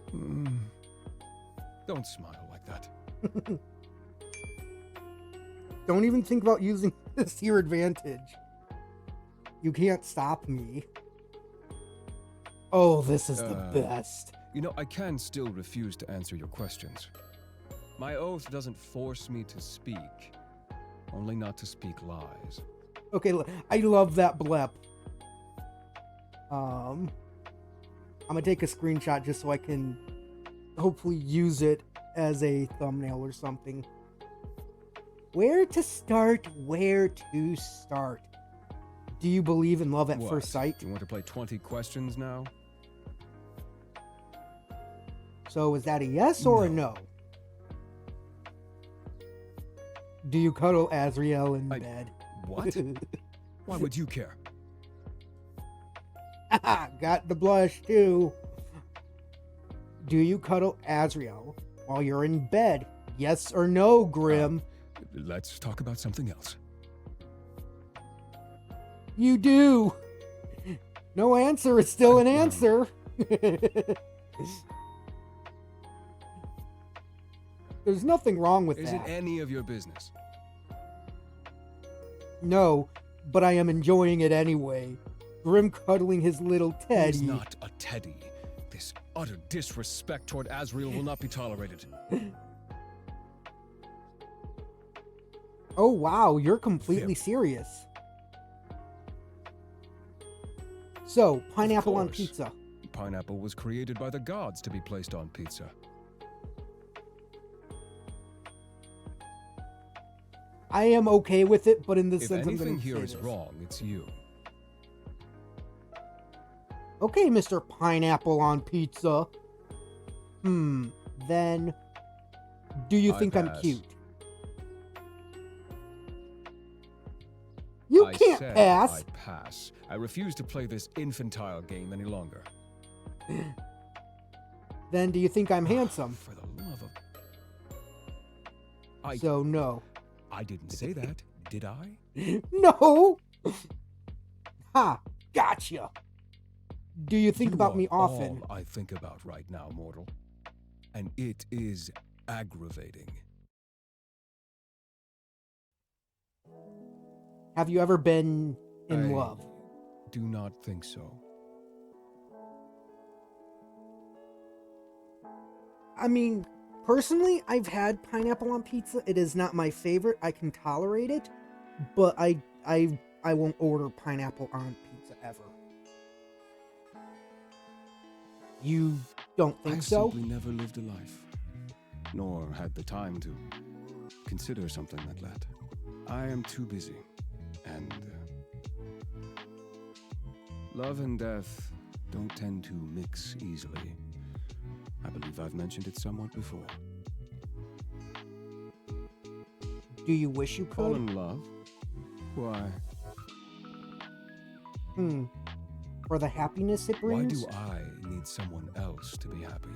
Don't smile like that. Don't even think about using this to your advantage. You can't stop me. Oh, this is the best. You know, I can still refuse to answer your questions. My oath doesn't force me to speak, only not to speak lies. Okay, I love that blep. I'm gonna take a screenshot just so I can hopefully use it as a thumbnail or something. Where to start? Where to start? Do you believe in love at What? first sight? You want to play 20 questions now? So is that a yes or a no? Do you cuddle Azrael in bed? What? Why would you care? Got the blush too. Do you cuddle Azrael while you're in bed? Yes or no, Grim? Let's talk about something else. You do. No answer is still an answer. There's nothing wrong with Is that. it any of your business? No, but I am enjoying it anyway. Grim cuddling his little teddy. He's not a teddy. This utter disrespect toward Azrael will not be tolerated. Oh wow, you're completely serious. So, pineapple on course. pizza. Pineapple was created by the gods to be placed on pizza. I am okay with it, but in this If sense, I'm anything going to here say is this. wrong, it's you. Okay, Mr. Pineapple on pizza. Then, do you I think I'm pass. cute? You I can't said pass. I pass. I refuse to play this infantile game any longer. Then do you think I'm handsome? For the love of... So no. I didn't say that, did I? No! Ha! Gotcha! Do you think You about are me often? all I think about right now, mortal. And it is aggravating. Have you ever been in I love? do not think so. I mean, personally, I've had pineapple on pizza. It is not my favorite. I can tolerate it, but I won't order pineapple on pizza ever. You don't think I've so? simply never lived a life, nor had the time to consider something like that. I am too busy, and love and death don't tend to mix easily. I believe I've mentioned it somewhat before. Do you wish you Fall could? in love? Why? For the happiness it Why brings? do I need someone else to be happy?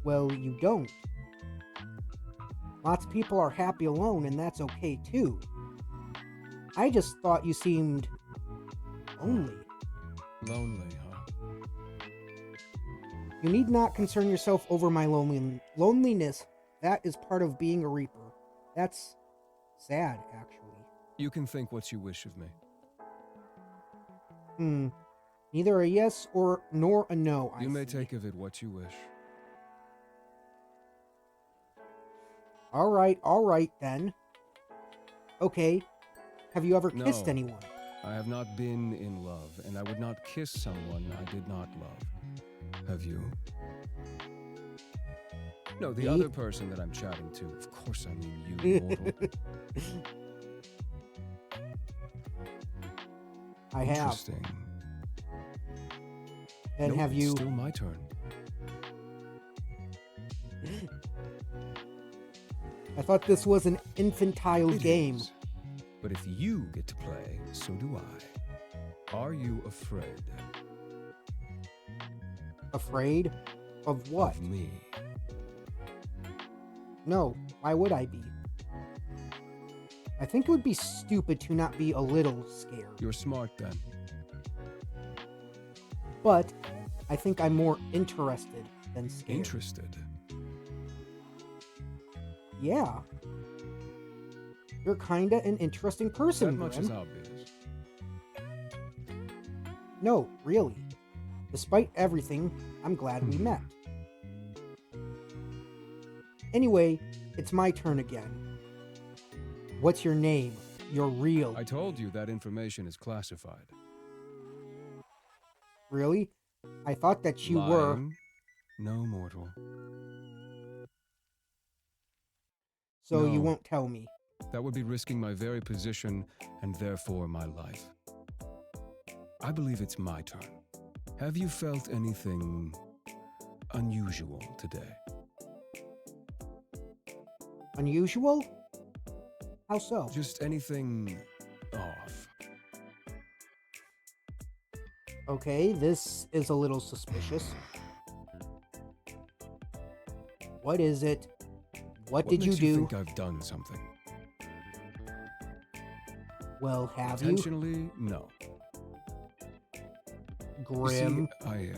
Well, you don't. Lots of people are happy alone, and that's okay too. I just thought you seemed lonely. Lonely, huh? You need not concern yourself over my loneliness. That is part of being a Reaper. That's sad, actually. You can think what you wish of me. Neither a yes nor a no, I You may see. take of it what you wish. All right then. Okay. Have you ever kissed No. anyone? I have not been in love, and I would not kiss someone I did not love. Have you? No, the Me? other person that I'm chatting to. Of course, I mean you, mortal. I have. Interesting. And Nope, have it's you? still my turn. I thought this was an infantile It game. is. But if you get to play, so do I. Are you afraid Afraid? Of what? of me? No, why would I be? I think it would be stupid to not be a little scared. You're smart then. But I think I'm more interested than scared. Interested. Yeah. You're kinda an interesting person, That much is Grim. obvious. No, really. Despite everything, I'm glad we met. Anyway, it's my turn again. What's your name? Your real. I told you that information is classified. Really? I thought that you were. Lying? No, mortal. So you No. won't tell me. That would be risking my very position and therefore my life. I believe it's my turn. Have you felt anything unusual today? Unusual? How so? Just anything off? Okay, this is a little suspicious. What is it? What did you makes do? think I've done something? Well, have you? Intentionally, no. You see, Grim. I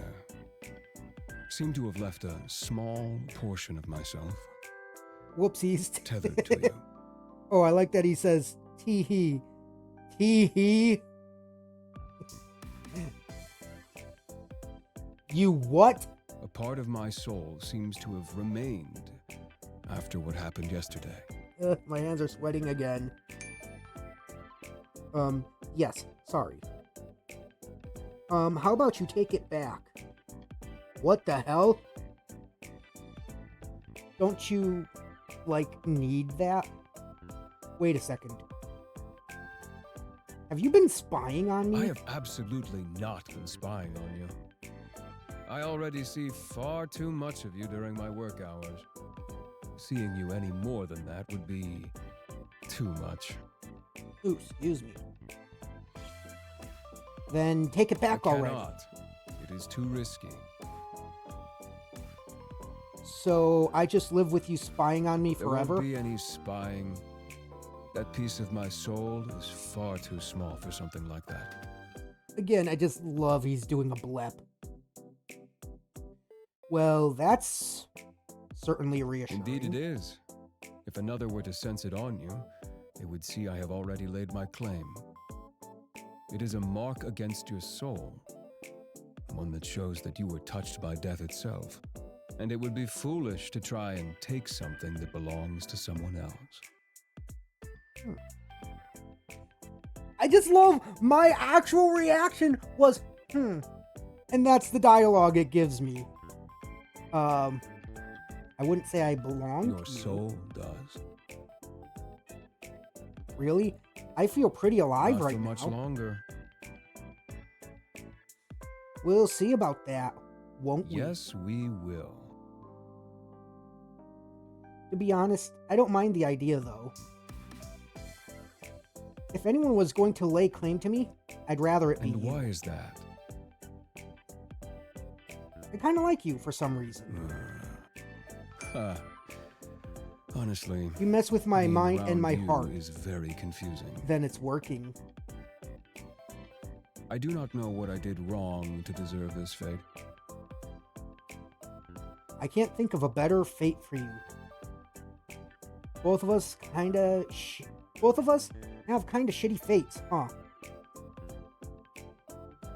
seem to have left a small portion of myself Whoopsies. tethered to you. Oh, I like that he says tee hee. Tee hee. You what? A part of my soul seems to have remained after what happened yesterday. My hands are sweating again. Yes, sorry. How about you take it back? What the hell? Don't you, like, need that? Wait a second. Have you been spying on me? I have absolutely not been spying on you. I already see far too much of you during my work hours. Seeing you any more than that would be too much. Ooh, excuse me. Then take it back I already. cannot. It is too risky. So I just live with you spying on me There forever? won't be any spying. That piece of my soul is far too small for something like that. Again, I just love he's doing a blep. Well, that's certainly reassuring. Indeed it is. If another were to sense it on you, they would see I have already laid my claim. It is a mark against your soul, one that shows that you were touched by death itself, and it would be foolish to try and take something that belongs to someone else. I just love my actual reaction was, and that's the dialogue it gives me. I wouldn't say I belong Your to you. soul does. Really? I feel pretty alive Not right for much now. longer. We'll see about that, won't we? Yes, we will. To be honest, I don't mind the idea though. If anyone was going to lay claim to me, I'd rather it be And you. why is that? I kind of like you for some reason. Honestly, You mess with my being mind and around my you heart, is very confusing. then it's working. I do not know what I did wrong to deserve this fate. I can't think of a better fate for you. Both of us have kinda shitty fates, huh?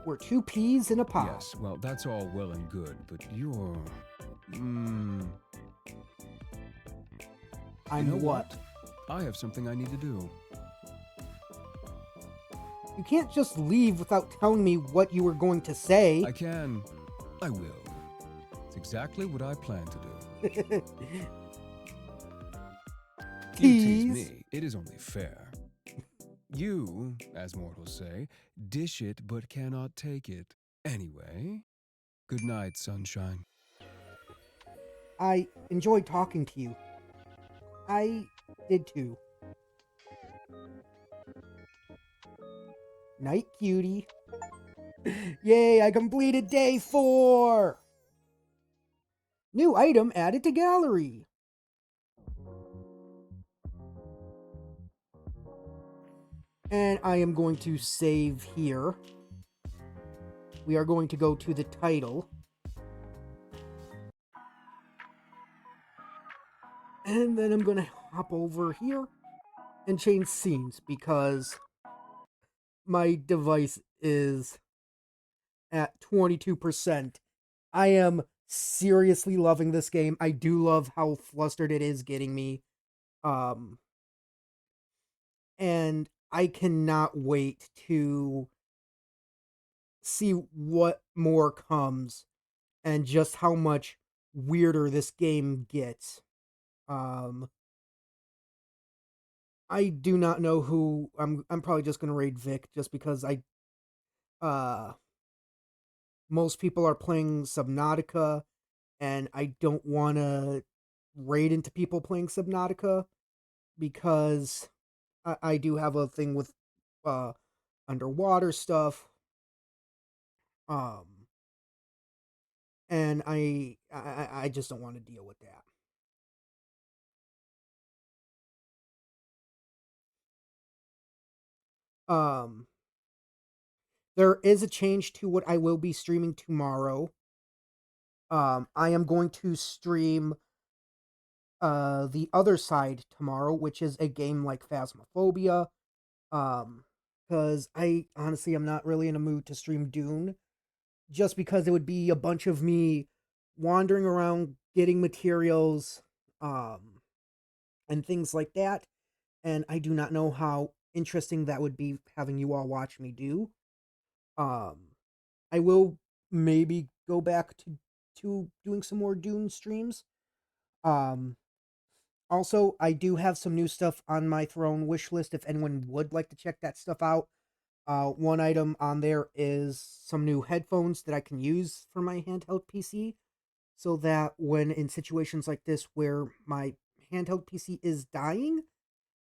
We're two peas in a pod. Yes, well, that's all well and good, but you're... I'm You know what? I have something I need to do. You can't just leave without telling me what you were going to say. I can. I will. It's exactly what I plan to do. You tease me. It is only fair. You, as mortals say, dish it but cannot take it. Anyway, good night, sunshine. I enjoyed talking to you. I did too. Night, cutie. Yay, I completed day 4! New item added to gallery. And I am going to save here. We are going to go to the title. And then I'm going to hop over here and change scenes because my device is at 22%. I am seriously loving this game. I do love how flustered it is getting me. And I cannot wait to see what more comes and just how much weirder this game gets. I do not know who I'm probably just gonna raid Vic just because uh most people are playing Subnautica and I don't wanna raid into people playing Subnautica because I do have a thing with uh underwater stuff. Um and I just don't want to deal with that. There is a change to what I will be streaming tomorrow. I am going to stream The Other Side tomorrow, which is a game like Phasmophobia. Because I honestly am not really in a mood to stream Dune, just because it would be a bunch of me wandering around getting materials, and things like that. And I do not know how interesting that would be having you all watch me do. Um, I will maybe go back to doing some more Dune streams. Um, Also, I do have some new stuff on my Throne wish list if anyone would like to check that stuff out. One item on there is some new headphones that I can use for my handheld PC so that when in situations like this where my handheld PC is dying,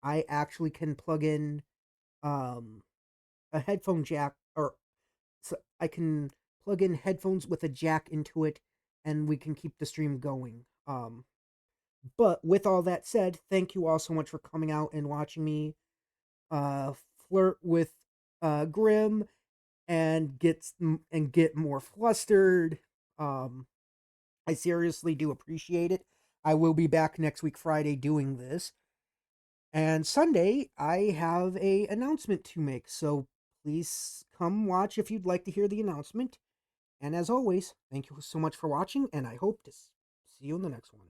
I actually can plug in um, a headphone jack, or so I can plug in headphones with a jack into it and we can keep the stream going. But with all that said, thank you all so much for coming out and watching me flirt with Grim and get more flustered. I seriously do appreciate it. I will be back next week Friday doing this. And Sunday I have a announcement to make. So please come watch if you'd like to hear the announcement. And as always, thank you so much for watching and I hope to see you in the next one.